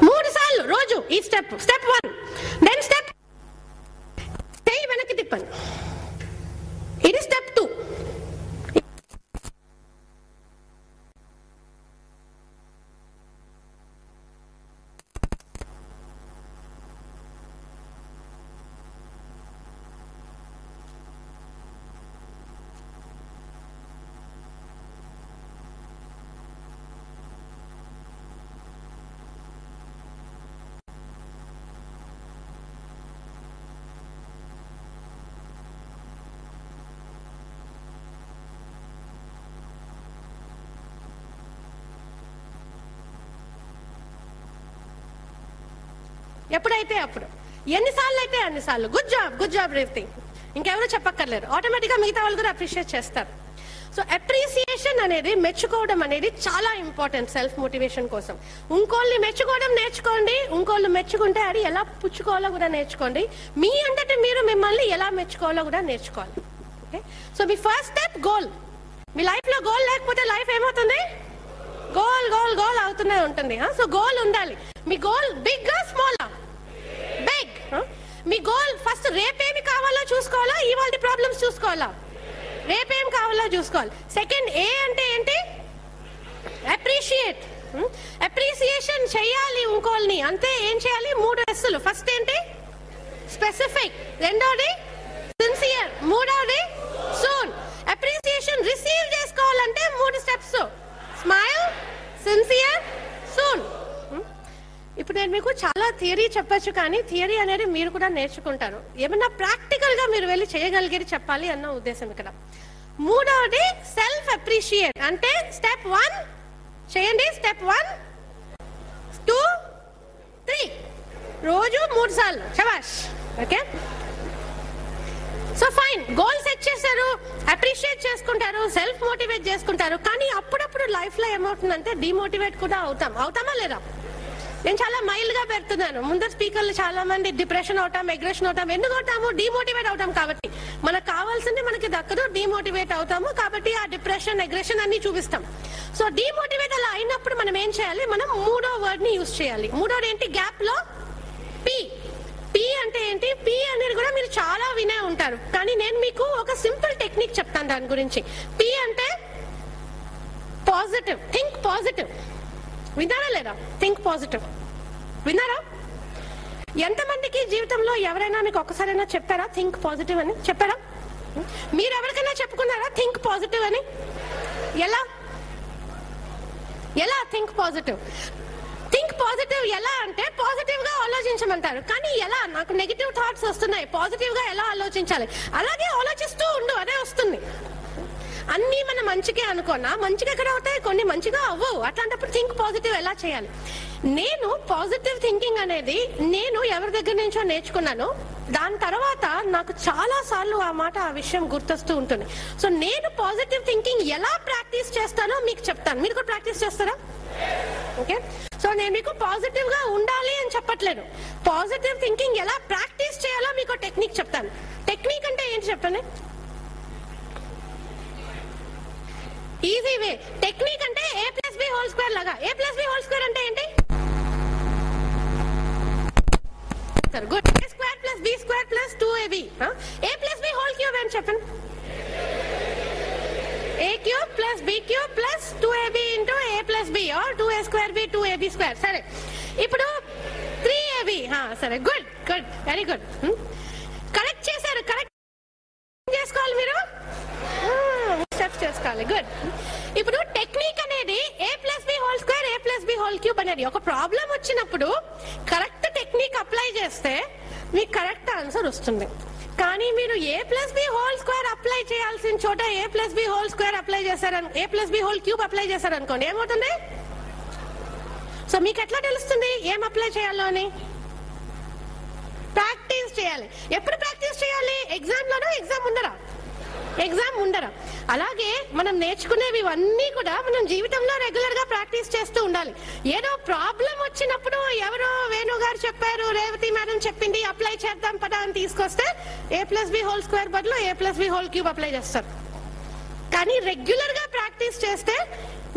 3 సార్లు రోజు ఈ స్టెప్. స్టెప్ 1. దెన్ స్టెప్ చేయి వెనక్కి తిప్పండి, ఇది స్టెప్ 2. ఎప్పుడైతే అప్పుడు, ఎన్నిసార్లు అయితే అన్నిసార్లు. Good job, good job Revathi. ఇంకెవరూ చెప్పక్కర్లేదు, ఆటోమేటిక్గా మిగతా వాళ్ళు కూడా అప్రిషియేట్ చేస్తారు. సో అప్రిసియేషన్ అనేది, మెచ్చుకోవడం అనేది చాలా ఇంపార్టెంట్ సెల్ఫ్ మోటివేషన్ కోసం. ఇంకోళ్ళని మెచ్చుకోవడం నేర్చుకోండి, ఇంకోళ్ళు మెచ్చుకుంటే అది ఎలా పుచ్చుకోవాలో కూడా నేర్చుకోండి. మీ అంతటి మీరు మిమ్మల్ని ఎలా మెచ్చుకోవాలో కూడా నేర్చుకోవాలి. ఓకే, సో మీ ఫస్ట్ స్టెప్ గోల్. మీ లైఫ్ లో గోల్ లేకపోతే లైఫ్ ఏమవుతుంది? గోల్ గోల్ గోల్ అవుతూనే ఉంటుంది. సో గోల్ ఉండాలి. మీ గోల్ బిగ్ స్మాల్? బిగ్. మీ గోల్ ఫస్ట్ రేపేమి కావాలో చూసుకోవాలా, ఇవాళ ప్రాబ్లమ్స్ చూసుకోవాలా? రేపేం కావాలో చూసుకోవాలి. సెకండ్ ఏ అంటే ఏంటి? అప్రిషియేట్. అప్రిసియేషన్ చేయాలి ఇంకోల్ని, అంతే. ఏం చేయాలి? 3 Sలు. ఫస్ట్ ఏంటి? స్పెసిఫిక్, రెండోది సిన్సియర్, మూడోది సూన్. అప్రిసియేషన్ రిసీవ్ చేసుకోవాలంటే 3 స్టెప్స్: స్మైల్, సిన్సియర్, సూన్. ఇప్పుడు నేను మీకు చాలా థియరీ చెప్పొచ్చు, కానీ థియరీ అనేది మీరు కూడా నేర్చుకుంటారు. ఏమన్నా ప్రాక్టికల్ గా మీరు వెళ్ళి చేయగలిగేది చెప్పాలి అన్న ఉద్దేశం ఇక్కడ. మూడవది సెల్ఫ్ అప్రిషియేట్. అంటే స్టెప్ 1 చేయండి. స్టెప్ 1, 2, 3 రోజు 3 సార్లు. శబాష్. Okay, so fine. Goal set చేశారు, అప్రిషియేట్ చేసుకుంటారు, సెల్ఫ్ మోటివేట్ చేసుకుంటారు. కానీ అప్పుడప్పుడు లైఫ్ లో ఏమవుతుందంటే డిమోటివేట్ కూడా అవుతామా లేదా? నేను చాలా మైల్డ్ గా పెడుతున్నాను. ముందర స్పీకర్లు చాలా మంది డిప్రెషన్ అవుతాం, అగ్రెషన్ అవుతాం. ఎందుకు అవుతాము? డిమోటివేట్ అవుతాం కాబట్టి. మనకు కావాల్సింది మనకి దక్కదు, డిమోటివేట్ అవుతాము. కాబట్టి ఆ డిప్రెషన్, అగ్రెషన్ అన్ని చూపిస్తాం. సో డిమోటివేట్ అలా అయినప్పుడు మనం ఏం చేయాలి? మనం 3వ వర్డ్ ని యూజ్ చేయాలి. 3వది ఏంటి? గ్యాప్ లో పి. పి అంటే ఏంటి? పి అనేది కూడా మీరు చాలా వినే ఉంటారు, కానీ నేను మీకు ఒక సింపుల్ టెక్నిక్ చెప్తాను దాని గురించి. పి అంటే పాజిటివ్. Think positive. విన్నారా లేదా? Think positive. విన్నారా? ఎంతమందికి జీవితంలో ఎవరైనా మీకు ఒక్కసారైనా చెప్పారా థింక్ పాజిటివ్ అని? చెప్పారా? మీరు ఎవరికైనా చెప్పుకున్నారా థింక్ పాజిటివ్ అని? ఎలా థింక్ పాజిటివ్? థింక్ పాజిటివ్ ఎలా అంటే పాజిటివ్ గా ఆలోచించమంటారు. కానీ ఎలా? నాకు నెగిటివ్ థాట్స్ వస్తున్నాయి, పాజిటివ్ గా ఎలా ఆలోచించాలి? అలాగే ఆలోచిస్తూ ఉండు, అదే వస్తుంది. అన్ని మనం మంచిగా అనుకున్నా మంచిగా ఎక్కడ అవుతాయి, కొన్ని మంచిగా అవ్వవు. అట్లాంటప్పుడు థింక్ పాజిటివ్ ఎలా చేయాలి? నేను పాజిటివ్ థింకింగ్ అనేది నేను ఎవరి దగ్గర నుంచో నేర్చుకున్నాను. దాని తర్వాత నాకు చాలా సార్లు ఆ విషయం గుర్తొస్తూ ఉంటుంది. సో నేను పాజిటివ్ థింకింగ్ ఎలా ప్రాక్టీస్ చేస్తానో మీకు చెప్తాను. మీరు కూడా ప్రాక్టీస్ చేస్తారా? ఓకే, సో నేను మీకు పాజిటివ్ గా ఉండాలి అని చెప్పట్లేదు. పాజిటివ్ థింకింగ్ ఎలా ప్రాక్టీస్ చేయాలో మీకు టెక్నిక్ చెప్తాను. టెక్నిక్ అంటే ఏంటి చెప్పండి? Easy way. టెక్నిక్ అంటే a+b² లాగా. a+b² అంటే ఏంటి? Good. a² + b² + 2ab. a+b³ అని చెప్పండి. a³ + b³ + 2ab × a+b or 2a²b 2ab². సరే, ఇప్పుడు 3ab. సరే, good good, very good. Correct చేశారు. కరెక్ట్ చేసుకోవాలి మీరు, స్టెప్స్ చేసుకోవాలి. గుడ్. ఇప్పుడు టెక్నిక్ అనేది a+b² a+b³ అనేది ఒక ప్రాబ్లం వచ్చినప్పుడు కరెక్ట్ టెక్నిక్ అప్లై చేస్తే మీకు కరెక్ట్ ఆన్సర్ వస్తుంది. కానీ మీరు a+b² అప్లై చేయాల్సిన చోట a+b² అప్లై చేశారని, a+b³ అప్లై చేశారనుకోండి, ఏమవుతుంది? సో మీకు ఎట్లా తెలుస్తుంది ఏం అప్లై చేయాలో అని? ప్రాక్టీస్ చేయాలి. ఎప్పుడు ప్రాక్టీస్ చేయాలి? ఎగ్జామ్ లోనో, ఎగ్జామ్ ముందరా? ఎగ్జామ్ ముందర. అలాగే మనం నేర్చుకునేవి ఇవన్నీ కూడా మనం జీవితంలో రెగ్యులర్ గా ప్రాక్టీస్ చేస్తూ ఉండాలి. ఏదో ప్రాబ్లం వచ్చినప్పుడు ఎవరో వేణు గారు చెప్పారు, రేవతి మేడం చెప్పింది, అప్లై చేద్దాం పదా అని తీసుకొస్తే a+b² బదులు a+b³ అప్లై చేస్తారు. కానీ రెగ్యులర్ గా ప్రాక్టీస్ చేస్తే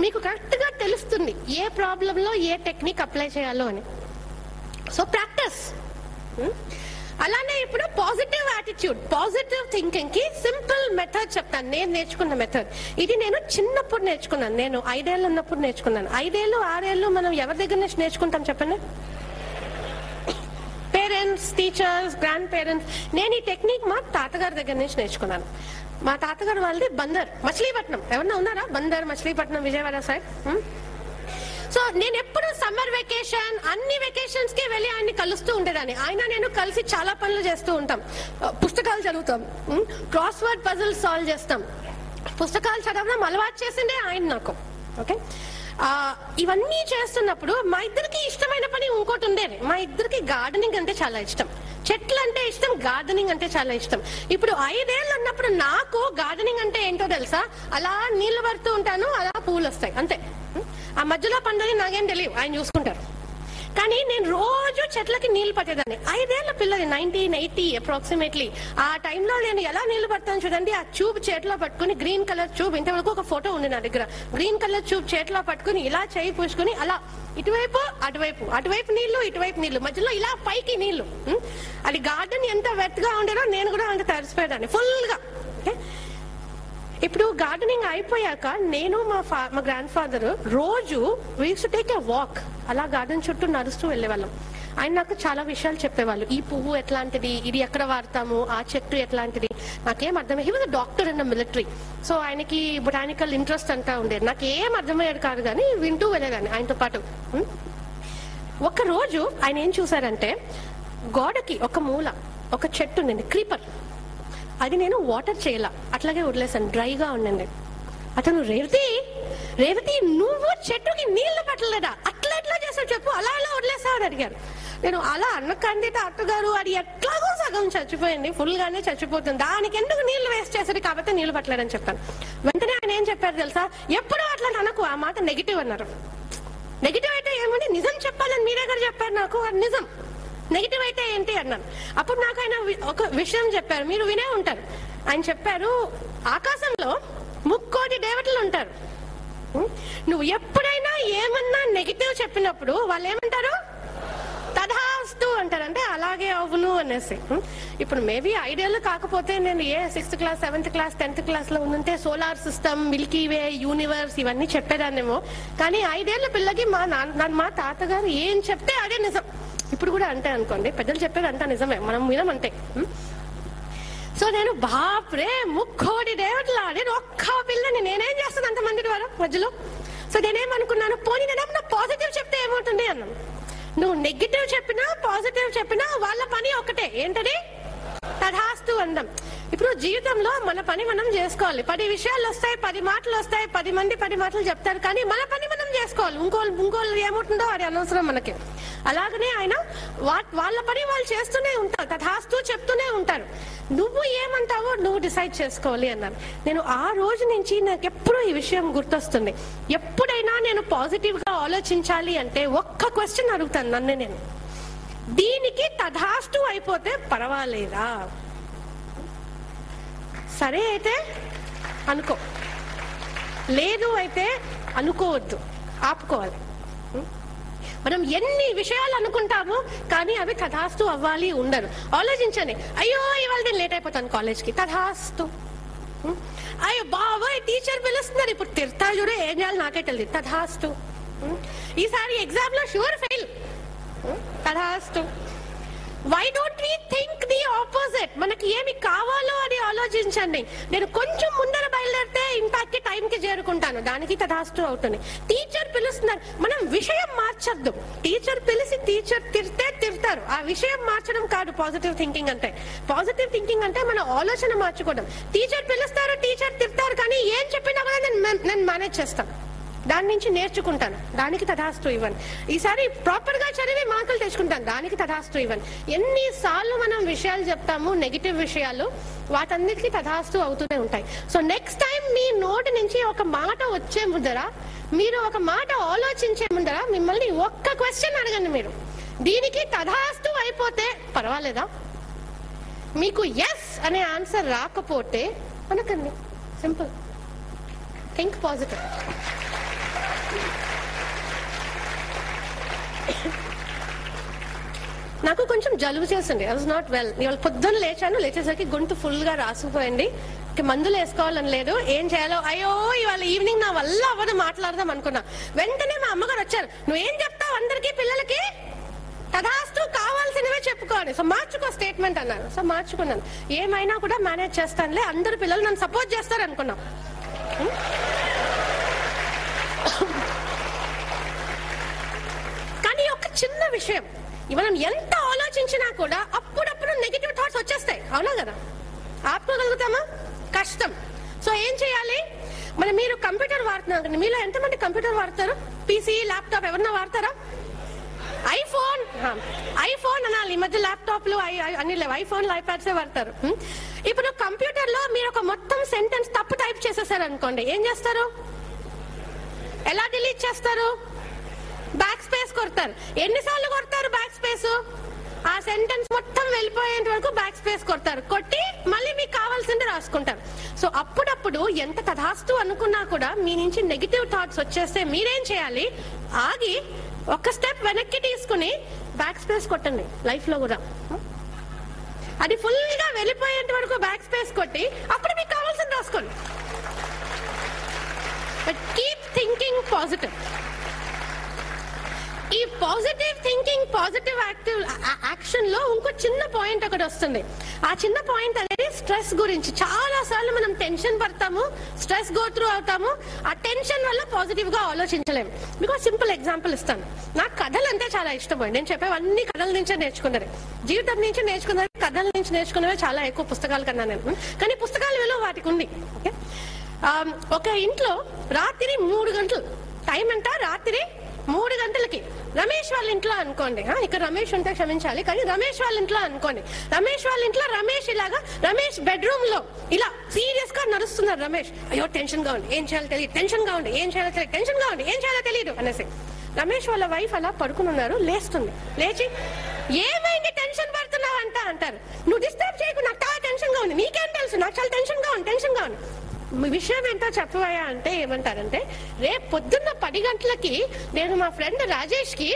మీకు కరెక్ట్ గా తెలుస్తుంది ఏ ప్రాబ్లం లో ఏ టెక్నిక్ అప్లై చేయాలో అని. So practice. అలానే ఇప్పుడు పాజిటివ్ యాటిట్యూడ్, పాజిటివ్ థింకింగ్ కి సింపుల్ మెథడ్ చెప్తాను. నేను నేర్చుకున్న మెథడ్ ఇది. నేను చిన్నప్పుడు నేర్చుకున్నాను. నేను 5 ఏళ్ళు ఉన్నప్పుడు నేర్చుకున్నాను. 5 ఏళ్ళు 6 ఏళ్ళు మనం ఎవరి దగ్గర నుంచి నేర్చుకుంటాం చెప్పండి? Parents, teachers, grand parents. నేను ఈ టెక్నిక్ మా తాతగారి దగ్గర నుంచి నేర్చుకున్నాను. మా తాతగారు వాళ్ళది బందర్, మచిలీపట్నం. ఎవరన్నా ఉన్నారా? బందర్, మచిలీపట్నం, విజయవాడ సైడ్. సో నేను ఎప్పుడు సమ్మర్ వెకేషన్, అన్ని వెకేషన్స్ కి వెళ్ళి ఆయన్ని కలుస్తూ ఉండేదాన్ని. ఆయన నేను కలిసి చాలా పనులు చేస్తూ ఉంటాం. పుస్తకాలు చదువుతాం, క్రాస్ వర్డ్ పజిల్స్ సాల్వ్ చేస్తాం. పుస్తకాలు చదవడం అలవాటు చేసిందే ఆయన నాకు. ఓకే, ఇవన్నీ చేస్తున్నప్పుడు మా ఇద్దరికి ఇష్టమైన పని ఇంకోటి ఉండేది. మా ఇద్దరికి గార్డెనింగ్ అంటే చాలా ఇష్టం, చెట్లు అంటే ఇష్టం, గార్డెనింగ్ అంటే చాలా ఇష్టం. ఇప్పుడు 5 ఏళ్ళు ఉన్నప్పుడు నాకు గార్డెనింగ్ అంటే ఏంటో తెలుసా? అలా నీళ్లు పడుతూ ఉంటాను, అలా పూలు వస్తాయి, అంతే. ఆ మధ్యలో పండుగ నాకేం తెలియదు, ఆయన చూసుకుంటారు. కానీ నేను రోజు చెట్లకి నీళ్లు పట్టేదాన్ని. 5 ఏళ్ల పిల్లది, 1980 అప్రాక్సిమేట్లీ. ఆ టైంలో నేను ఎలా నీళ్లు పడతాను చూడండి. ఆ ట్యూబ్ చేతిలో పట్టుకుని, గ్రీన్ కలర్ ట్యూబ్, ఇంతవరకు ఒక ఫోటో ఉంది నా దగ్గర, గ్రీన్ కలర్ ట్యూబ్ చేతిలో పట్టుకుని ఇలా చేయి పూసుకుని అలా ఇటువైపు అటువైపు, అటువైపు నీళ్లు ఇటువైపు నీళ్లు, మధ్యలో ఇలా పైకి నీళ్లు. అది గార్డెన్ ఎంత వెత్గా ఉండేనో నేను కూడా అంత తడిసిపోయేదాన్ని ఫుల్ గా. ఇప్పుడు గార్డెనింగ్ అయిపోయాక నేను మా గ్రాండ్ ఫాదర్ రోజు we use to take a walk, అలా గార్డెన్ చుట్టూ నడుస్తూ వెళ్ళేవాళ్ళం. ఆయన నాకు చాలా విషయాలు చెప్పేవాళ్ళు. ఈ పువ్వు ఎట్లాంటిది, ఇది ఎక్కడ వాడతాము, ఆ చెట్టు ఎట్లాంటిది, నాకేం అర్థమయ్యే. He was a doctor in the military, so ఆయనకి బొటానికల్ ఇంట్రెస్ట్ అంతా ఉండేది. నాకేం అర్థమయ్యేది కాదు కానీ వింటూ వెళ్ళేదాన్ని ఆయనతో పాటు. ఒక రోజు ఆయన ఏం చూసారంటే, గోడకి ఒక మూల ఒక చెట్టు ఉండింది, క్రీపర్. అది నేను వాటర్ చేయాల, అట్లాగే వదిలేసాను, డ్రైగా ఉండింది. అతను రేవతి నువ్వు చెట్టుకి నీళ్లు పట్టలేదా, అట్లా ఎట్లా చేసావు చెప్పు, అలా అలా వదిలేసావు అని అడిగారు. నేను అలా అన్నకండి అత్తగారు, అది ఎట్లాగో సగం చచ్చిపోయింది, ఫుల్ గానే చచ్చిపోతుంది, దానికి ఎందుకు నీళ్లు వేస్ట్ చేసేది, కాబట్టి నీళ్లు పట్టలేదని చెప్పాను. వెంటనే ఆయన ఏం చెప్పారు తెలుసా, ఎప్పుడు అట్లా అనకు, ఆ మాట నెగిటివ్ అన్నారు. నెగిటివ్ అయితే ఏమంటే నిజం చెప్పాలని మీ దగ్గర చెప్పారు నాకు, అది నిజం. నెగిటివ్ అయితే ఏంటి అన్నాను. అప్పుడు నాకు ఆయన ఒక విషయం చెప్పారు, మీరు వినే ఉంటారు. ఆయన చెప్పారు, ఆకాశంలో 3,000,000 దేవతలు ఉంటారు. నువ్వు ఎప్పుడైనా ఏమన్నా నెగిటివ్ చెప్పినప్పుడు వాళ్ళు ఏమంటారు, తథాస్తు అంటారు, అంటే అలాగే అవును అనేసి. ఇప్పుడు మేబీ ఐడియల్ కాకపోతే నేను 6th class 7th class 10th class లో ఉంటే సోలార్ సిస్టమ్, మిల్కీ వే, యూనివర్స్ ఇవన్నీ చెప్పేదాన్నేమో. కానీ 5 ఏళ్ల పిల్లకి మా తాతగారు ఏం చెప్తే అదే నిజం. ఇప్పుడు కూడా అంతే అనుకోండి, పెద్దలు చెప్పేది అంతా నిజమే, మనం వినమంతే. సో నేను బాప్రే 3,000,000 దేవతలా, నేను ఒక్క పిల్లని, నేనేం చేస్తాను అంతమంది వారు మధ్యలో. సో నేనేమనుకున్నాను, పోనీ నేనేమన్నా పాజిటివ్ చెప్తే ఏమవుతుంది అన్నాను. నువ్వు నెగిటివ్ చెప్పినా పాజిటివ్ చెప్పినా వాళ్ళ పని ఒకటే, ఏంటది, తథాస్తు అందం. ఇప్పుడు జీవితంలో మన పని మనం చేసుకోవాలి. 10 విషయాలు వస్తాయి, 10 మాటలు వస్తాయి, 10 మంది 10 మాటలు చెప్తారు, కానీ మన పని మనం చేసుకోవాలి. ఇంకోళ్ళు ఏముంటుందో అది అనవసరం మనకి. అలాగనే ఆయన వాళ్ళ పని వాళ్ళు చేస్తూనే ఉంటారు, తథాస్తు చెప్తూనే ఉంటారు. నువ్వు ఏమంటావో నువ్వు డిసైడ్ చేసుకోవాలి అన్నారు. నేను ఆ రోజు నుంచి నాకు ఎప్పుడూ ఈ విషయం గుర్తొస్తుంది. ఎప్పుడైనా నేను పాజిటివ్ గా ఆలోచించాలి అంటే ఒక్క క్వశ్చన్ అడుగుతాను నన్ను నేను, దీనికి తథాస్తు అయిపోతే పర్వాలేదా, సరే అయితే అనుకో, లేదు అయితే అనుకోవద్దు, ఆపుకోవాలి. మనం ఎన్ని విషయాలు అనుకుంటాము కానీ అవి తథాస్తు అవ్వాలి ఉండరు. ఆలోచించండి, అయ్యో ఇవాళ నేను లేట్ అయిపోతాను కాలేజ్కి, తథాస్తు. అయ్యో బాబోయ్ టీచర్ పిలుస్తున్నారు, ఇప్పుడు తిడతా చూడు, ఏం చేయాలి నాకే తెలియదు, తథాస్తు. ఈసారి ఎగ్జామ్ లో షూర్ ఫెయిల్, తథాస్తు. Why don't we think the opposite? మనకి ఏమి కావాలో అని ఆలోచించండి. నేను కొంచెం ముందర బయలుదేరితే ఇంపాక్ట్ టైం కి చేరుకుంటాను, దానికి తథాస్తు అవుతుంది. టీచర్ పిలుస్తున్నారు, మనం విషయం మార్చద్దు. టీచర్ పిలిచి టీచర్ తిడతారు, ఆ విషయం మార్చడం కాదు పాజిటివ్ థింకింగ్ అంటే. పాజిటివ్ థింకింగ్ అంటే మన ఆలోచన మార్చుకోవడం. టీచర్ పిలుస్తారు, టీచర్ తిడతారు, కానీ ఏం చెప్పినా కూడా నేను మేనేజ్ చేస్తాను, దాని నుంచి నేర్చుకుంటాను, దానికి తథాస్తు ఇవ్వను. ఈసారి ప్రాపర్ గా చదివి మార్కులు తెచ్చుకుంటాను, దానికి తథాస్తు ఇవ్వను. ఎన్నిసార్లు మనం విషయాలు చెప్తాము నెగిటివ్ విషయాలు, వాటన్నిటికీ తథాస్తు అవుతూనే ఉంటాయి. సో నెక్స్ట్ టైం మీ నోటి నుంచి ఒక మాట వచ్చే ముందర, మీరు ఒక మాట ఆలోచించే ముందర మిమ్మల్ని ఒక్క క్వశ్చన్ అడగండి, మీరు దీనికి తథాస్తు అయిపోతే పర్వాలేదా, మీకు ఎస్ అనే ఆన్సర్ రాకపోతే అనకండి. సింపుల్. Think positive. నాకు కొంచెం జలుబు చేసింది, ఐ వాజ్ నాట్ వెల్. ఇవాళ పొద్దున్న లేచేసరికి గొంతు ఫుల్ గా రాసుకుపోయింది. మందులు వేసుకోవాలని లేదు, ఏం చేయాలో, అయ్యో ఇవాళ ఈవినింగ్ నా వల్ల అవ్వదు మాట్లాడదాం అనుకున్నా. వెంటనే మా అమ్మగారు వచ్చారు, నువ్వేం చెప్తావు అందరికి పిల్లలకి, తథాస్తు కావాల్సినవే చెప్పుకోవాలి, సో మార్చుకో స్టేట్మెంట్ అన్నారు. సో మార్చుకున్నాను, ఏమైనా కూడా మేనేజ్ చేస్తానులే, అందరు పిల్లలు నన్ను సపోర్ట్ చేస్తారు అనుకున్నాం. కానీ ఒక చిన్న విషయం, మనం ఎంత ఆలోచించినా కూడా అప్పుడప్పుడు నెగిటివ్ థాట్స్ వచ్చేస్తాయి, అవునా కదా? ఆపుకోగలుగుతామా? కష్టం. సో ఏం చేయాలి? మీరు కంప్యూటర్ వాడుతున్నారు, మీలో ఎంతమంది కంప్యూటర్ వాడతారు? పీసీ, ల్యాప్టాప్ ఎవరన్నా వాడతారా? ఐఫోన్ అనాలి, ఈ మధ్య ల్యాప్టాప్లు అన్ని లేవు, ఐఫోన్లు ఐప్యాడ్స్ వాడతారు. ఇప్పుడు కంప్యూటర్ లో మీరు ఒక మొత్తం సెంటెన్స్ తప్పు టైప్ చేసేసారు అనుకోండి, ఏం చేస్తారు? ఎలా డిలీట్ చేస్తారు? బ్యాక్ బ్యాక్ స్పేస్ కొడతారు. ఎన్నిసార్లు కొడతారు బ్యాక్ స్పేస్? ఆ సెంటెన్స్ మొత్తం వెళ్ళిపోయేంత వరకు బ్యాక్ స్పేస్ కొడతారు. కొట్టి మళ్ళీ మీకు కావాల్సింది రాసుకుంటారు. సో అప్పుడప్పుడు ఎంత తధాస్తు అనుకున్నా కూడా మీ నుంచి నెగిటివ్ థాట్స్ వచ్చేస్తే మీరేం చేయాలి? ఆగి ఒక స్టెప్ వెనక్కి తీసుకుని బ్యాక్ స్పేస్ కొట్టండి. లైఫ్ లో కూడా అది ఫుల్ గా వెళ్ళిపోయేంత వరకు బ్యాక్ స్పేస్ కొట్టి అప్పుడు మీకు కావాల్సింది రాసుకోండి. But keep thinking positive. ఈ పాజిటివ్ థింకింగ్, పాజిటివ్ యాక్షన్ లో ఇంకో చిన్న పాయింట్ ఒకటి వస్తుంది. ఆ చిన్న పాయింట్ అనేది స్ట్రెస్ గురించి. చాలా సార్లు మనం టెన్షన్ పడతాము, స్ట్రెస్ గో త్రూ అవుతాము. ఆ టెన్షన్ వల్ల పాజిటివ్ గా ఆలోచించలేము. మీకు సింపుల్ ఎగ్జాంపుల్ ఇస్తాను. నాకు కథలు అంటే చాలా ఇష్టం. నేను చెప్పేవన్నీ కథల నుంచే నేర్చుకున్నది. జీవితం నుంచి నేర్చుకున్నది, కథల నుంచి నేర్చుకున్నవి చాలా ఎక్కువ పుస్తకాల కన్నా నేను. కానీ పుస్తకాల విలువ వాటికి ఉంది. ఓకే, ఒక ఇంట్లో రాత్రి 3 గంటలు టైం అంట, రాత్రి 3 గంటలకి రమేష్ వాళ్ళ ఇంట్లో అనుకోండి. ఇక్కడ రమేష్ ఉంటే క్షమించాలి, కానీ రమేష్ వాళ్ళ ఇంట్లో అనుకోండి. రమేష్ వాళ్ళ ఇంట్లో రమేష్ ఇలాగా రమేష్ బెడ్రూమ్ లో ఇలా సీరియస్ గా నడుస్తున్నారు. రమేష్ అయ్యో టెన్షన్ గా ఉంది, ఏం చేయాలో తెలియదు, టెన్షన్ గా ఉంది, ఏం చేయాలో తెలియదు, టెన్షన్ గా ఉంది, ఏం చేయాలో తెలియదు అనేసి. రమేష్ వాళ్ళ వైఫ్ అలా పడుకుని ఉన్నారు. లేస్తుంది. లేచి ఏమైంది టెన్షన్ పడుతున్నావు అంటారు. నువ్వు డిస్టర్బ్ చేయకు, నాకు చాలా టెన్షన్ గా ఉంది. నీకేం తెలుసు, నాకు చాలా టెన్షన్ గా ఉంది, టెన్షన్ గా ఉంది. విషయం ఏంటో చెప్పవయ్యా అంటే ఏమంటారంటే, రేపు పొద్దున్న 10 గంటలకి నేను మా ఫ్రెండ్ రాజేష్ కి,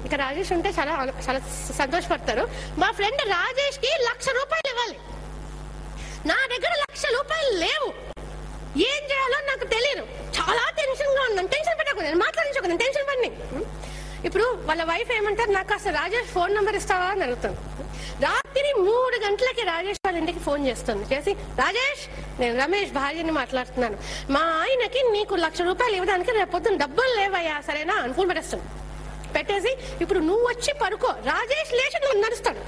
ఇక రాజేష్ ఉంటే చాలా చాలా సంతోషపడతారు, మా ఫ్రెండ్ రాజేష్ కి 1,00,000 రూపాయలు ఇవ్వాలి. నా దగ్గర 1,00,000 రూపాయలు లేవు. ఏం చేయాలో నాకు తెలియదు. చాలా టెన్షన్ గా ఉన్నాను. టెన్షన్ పెట్టకు, నేను మాట్లాడించుకోను, టెన్షన్ పడిని. ఇప్పుడు వాళ్ళ వైఫ్ ఏమంటారు, నాకు అసలు రాజేష్ ఫోన్ నెంబర్ ఇస్తావా అని అడుగుతాను. రాత్రి 3 గంటలకి రాజేష్ వాళ్ళ ఇంటికి ఫోన్ చేస్తుంది. చేసి, రాజేష్ నేను రమేష్ భార్యని మాట్లాడుతున్నాను, మా ఆయనకి నీకు 1,00,000 రూపాయలు ఇవ్వడానికి రేపు పొద్దున్న డబ్బులు లేవయ్యా, సరేనా అని ఫోన్ పెట్టేస్తాను. పెట్టేసి ఇప్పుడు నువ్వు వచ్చి పడుకో. రాజేష్ లేచి నువ్వు నడుస్తాడు.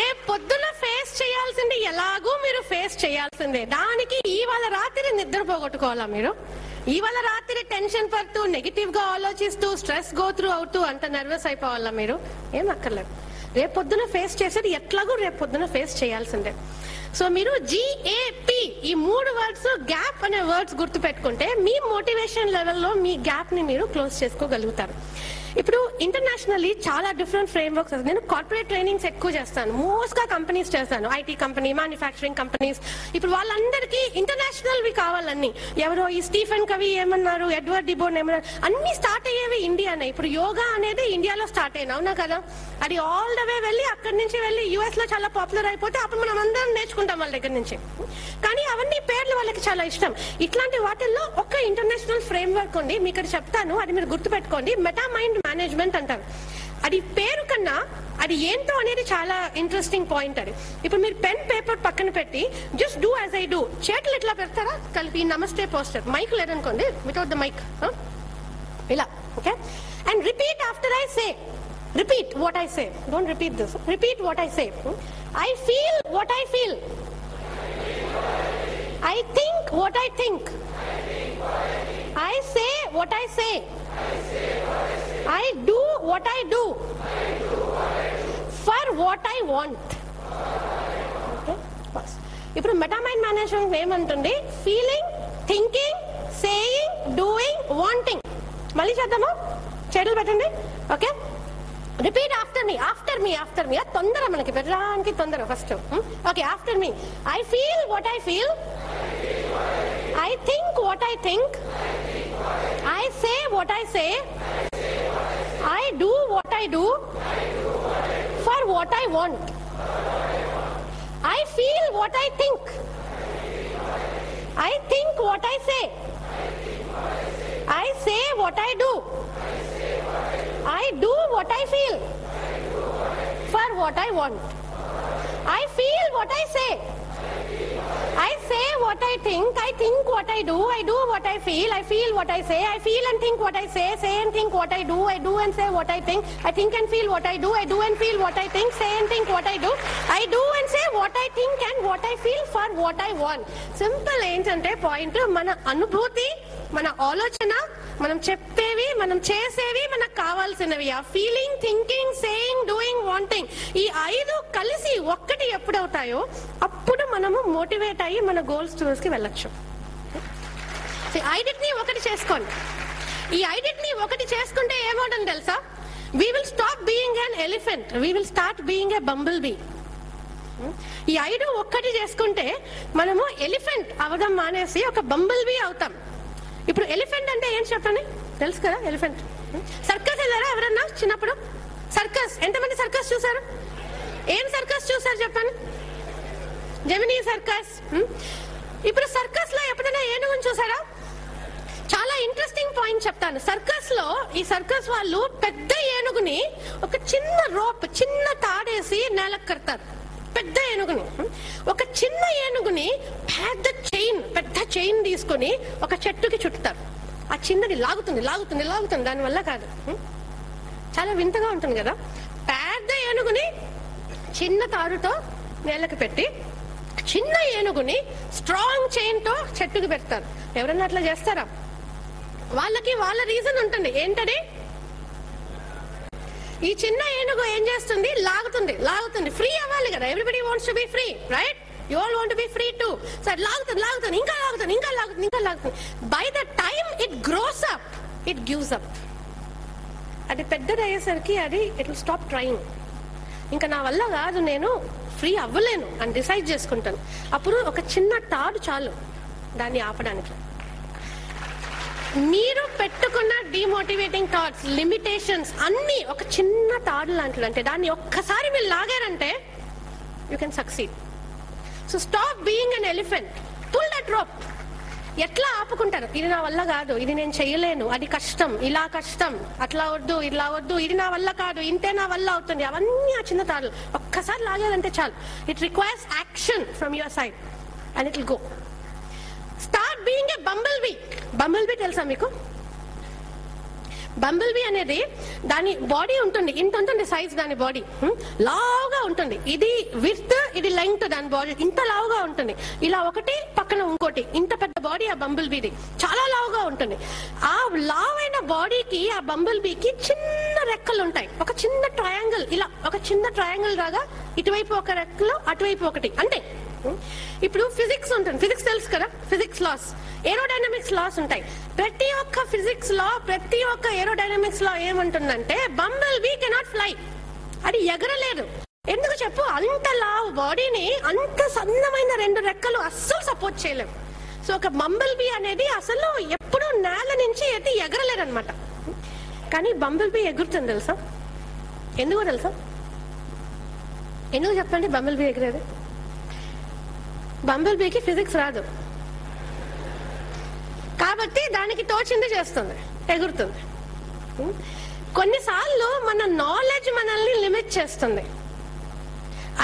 రేపు పొద్దున ఫేస్ చేయాల్సింది ఎలాగూ మీరు ఫేస్ చేయాల్సిందే. దానికి ఇవాళ రాత్రి నిద్ర పోగొట్టుకోవాలా మీరు? ఇవాళ రాత్రి టెన్షన్ పడుతూ, నెగిటివ్ గా ఆలోచిస్తూ, స్ట్రెస్ గో త్రూ అవుతూ అంత నర్వస్ అయిపోవాలా మీరు? ఏం అక్కర్లేదు. రేపు పొద్దున ఫేస్ చేసేది ఎట్లాగూ రేపు పొద్దున ఫేస్ చేయాల్సిందే. సో మీరు GAP ఈ 3 వర్డ్స్, గ్యాప్ అనే వర్డ్స్ గుర్తు పెట్టుకుంటే మీ మోటివేషన్ లెవెల్లో మీ గ్యాప్ ని మీరు క్లోజ్ చేసుకోగలుగుతారు. ఇప్పుడు ఇంటర్నేషనల్లీ చాలా డిఫరెంట్ ఫ్రేమ్ వర్క్స్. నేను కార్పొరేట్ ట్రైనింగ్స్ ఎక్కువ చేస్తాను. మోస్ట్ గా కంపెనీస్ చేస్తాను, IT కంపెనీ, మ్యానుఫ్యాక్చరింగ్ కంపెనీస్. ఇప్పుడు వాళ్ళందరికీ ఇంటర్నేషనల్ వి కావాలన్నీ. ఎవరో ఈ స్టీఫెన్ కవి ఏమన్నారు, ఎడ్వర్డ్ డిబోన్ ఏమన్నారు, అన్ని స్టార్ట్ అయ్యేవి ఇండియానే. ఇప్పుడు యోగా అనేది ఇండియాలో స్టార్ట్ అయినా, అవునా కదా? అది ఆల్ ద వే వెళ్ళి అక్కడి నుంచి వెళ్ళి US లో చాలా పాపులర్ అయిపోతే అప్పుడు మనం అందరం నేర్చుకుంటాం వాళ్ళ దగ్గర నుంచి. కానీ అవన్నీ పేర్లు వాళ్ళకి చాలా ఇష్టం. ఇట్లాంటి వాటిల్లో ఒక ఇంటర్నేషనల్ ఫ్రేమ్ వర్క్ ఉంది, మీకు ఇక్కడ చెప్తాను, అది మీరు గుర్తు పెట్టుకోండి. మెటా మైండ్ మేనేజ్మెంట్ అంటారు. అది పేరు కన్నా అది ఏంటో అనేది చాలా ఇంట్రెస్టింగ్ పాయింట్. అది ఇప్పుడు మీరు పెన్ పేపర్ పక్కన పెట్టి just do as I do, చేతులు ఇట్లా పెడతారా కలిపి నమస్తే పోస్టర్, మైక్ లేదనుకోండి, వితౌట్ ద మైక్ ఇలా, okay? And repeat after I say. Repeat what I say. Don't repeat this. Repeat what I say. I feel what I feel. I think what I think. I say what I say. I do what I do. For what I want. Okay? ఇప్పుడు మెటామైండ్ మేనేజ్మెంట్ ఏమంటుంది? Feeling, thinking, saying, doing, wanting. మళ్ళీ చేద్దామా? చేతులు పెట్టండి. ఓకే, రిపీట్ ఆఫ్టర్ మీ. ఆఫ్టర్ మీ, ఆఫ్టర్ మీ. తొందర మనకి పెట్టడానికి తొందర first. Okay, after me. I feel what I feel. I think what I think. I say what I say. I do what I do. For what I want. I feel what I think. I think what I say. I say what I do. I do what I feel. For what I want. I feel what I say. I say what I think what I do what I feel what I say, I feel and think what I say and think what I do and say what I think and feel what I do and feel what I think, say and think what I do and say what I think and what I feel for what I want. Simple ఏంటంటే పాయింట్, మన అనుభూతి, మన ఆలోచన, మనం చెప్పేవి, మనం చేసేవి మనకు కావాల్సినవి. ఆ feeling, thinking, saying, doing, wanting, ఈ 5 కలిసి ఒక్కటి ఎప్పుడవుతాయో అప్పుడు మనము మోటివేట్ అయ్యి మన గోల్స్ టువర్డ్స్ కి వెళ్ళొచ్చు. ఐడిట్ని ఒకటి చేసుకోండి. ఈ ఐడిట్ని ఒకటి చేసుకుంటే ఏమవుతుంది తెలుసా? We will stop being an elephant. We will start being a bumblebee. ఈ 5 ఒక్కటి చేసుకుంటే మనము ఎలిఫెంట్ అవడం మానేసి ఒక బంబుల్బీ అవుతాం. ఇప్పుడు ఎలిఫెంట్ అంటే ఏం చెప్పండి, తెలుసు కదా? ఎలిఫెంట్. సర్కస్ వెళ్ళారా ఎవరన్నా చిన్నప్పుడు? సర్కస్ ఎంతమంది సర్కస్ చూసారు? ఏం సర్కస్ చూసారు చెప్పండి? Gemini circus. ఇప్పుడు సర్కస్ లో ఎప్పుడైనా ఏనుగుని చూసారా? చాలా ఇంట్రెస్టింగ్ పాయింట్ చెప్తాను. సర్కస్ లో ఈ సర్కస్ వాళ్ళు పెద్ద ఏనుగుని ఒక చిన్న రోప్, చిన్న తాడేసి నేలకు కడతారు. పెద్ద ఏనుగుని, ఒక చిన్న ఏనుగుని పెద్ద చైన్ తీసుకొని ఒక చెట్టుకి చుట్టుతారు. ఆ చిన్నది లాగుతుంది లాగుతుంది లాగుతుంది, దానివల్ల కాదు. చాలా వింతగా ఉంటుంది కదా. పెద్ద ఏనుగుని చిన్న తాడుతో నేలకు పెట్టి చిన్న ఏనుగుని స్ట్రాంగ్ చైన్ తో చెట్టుకి పెడతారు. ఎవరన్నా అట్లా చేస్తారా? వాళ్ళకి వాళ్ళ రీజన్ ఉంటుంది. ఏంటది? ఈ చిన్న ఏనుగు ఏం చేస్తుంది? లాగుతుంది లాగుతుంది. ఫ్రీ అవ్వాలి కదా. Everybody wants to be free, right? You all want to be free to. So లాగుతుంది లాగుతుంది, ఇంకా లాగుతుంది, ఇంకా లాగుతుంది, ఇంకా లాగుతుంది. By the time it grows up, it gives up. అది పెద్దది అయ్యేసరికి అది ఇట్ విల్ స్టాప్ ట్రైయింగ్. ఇంకా నా వల్ల కాదు, నేను ఫ్రీ అవ్వలేను అని డిసైడ్ చేసుకుంటాను. అప్పుడు ఒక చిన్న తాడు చాలు దాన్ని ఆపడానికి. మీరు పెట్టుకున్న డిమోటివేటింగ్ థాట్స్, లిమిటేషన్స్ అన్ని ఒక చిన్న తాడు లాంటివి. అంటే దాన్ని ఒక్కసారి మీరు లాగారంటే you can succeed. So stop being an elephant, pull that rope. ఎట్లా ఆపుకుంటారు? ఇది నా వల్ల కాదు, ఇది నేను చెయ్యలేను, అది కష్టం, ఇలా కష్టం, అట్లా వద్దు, ఇలా వద్దు, ఇది నా వల్ల కాదు, ఇంతే నా వల్ల అవుతుంది, అవన్నీ ఆ చిన్న తాడు ఒక్కసారి లాగారంటే చాలు. It requires action from your side and it will go. Start being a bumblebee. Bumblebee తెలుసా మీకు? బంబుల్బీ అనేది దాని బాడీ ఉంటుంది, ఇంత ఉంటుంది సైజ్, దాని బాడీ లావుగా ఉంటుంది. ఇది విడ్త్, ఇది లెంగ్త్, దాని బాడీ ఇంత లావుగా ఉంటుంది. ఇలా ఒకటి పక్కన ఇంకోటి, ఇంత పెద్ద బాడీ ఆ బంబుల్బీది, చాలా లావుగా ఉంటుంది. ఆ లావైన బాడీకి, ఆ బంబుల్బీకి చిన్న రెక్కలు ఉంటాయి. ఒక చిన్న ట్రయాంగిల్, ఇలా ఒక చిన్న ట్రయాంగిల్ లాగా ఇటువైపు ఒక రెక్కలు, అటువైపు ఒకటి. అంటే ఇప్పుడు ఫిజిక్స్ ఉంటుంది, ఫిజిక్స్ తెలుసు కదా? ఫిజిక్స్ లాస్, ఏరోడైనమిక్స్ లాస్ ఉంటాయి. ప్రతి ఒక్క ఫిజిక్స్ లా, ప్రతి ఒక్క ఏరోడైనమిక్స్ లా ఏమంటుందంటే బంబుల్ బీ కెనాట్ ఫ్లై, అది ఎగరలేదు. ఎందుకు చెప్పు? అంత లావు బాడీని అంత సన్నమైన 2 రెక్కలు అస్సలు సపోర్ట్ చేయలేవు. సో ఒక బంబుల్ బీ అనేది అసలు ఎప్పుడు నేల నుంచి ఎత్తి ఎగరలేదన్నమాట. కానీ బంబుల్ బీ ఎగురుతుంది తెలుసా? ఎందుకో తెలుసా? ఎందుకు చెప్పండి బంబుల్ బీ ఎగిరేది? బంబుల్ బీకి ఫిజిక్స్ రాదు కాబట్టి దానికి తోచింది చేస్తుంది, ఎగురుతుంది. కొన్నిసార్లు మన నాలెడ్జ్ మనల్ని లిమిట్ చేస్తుంది.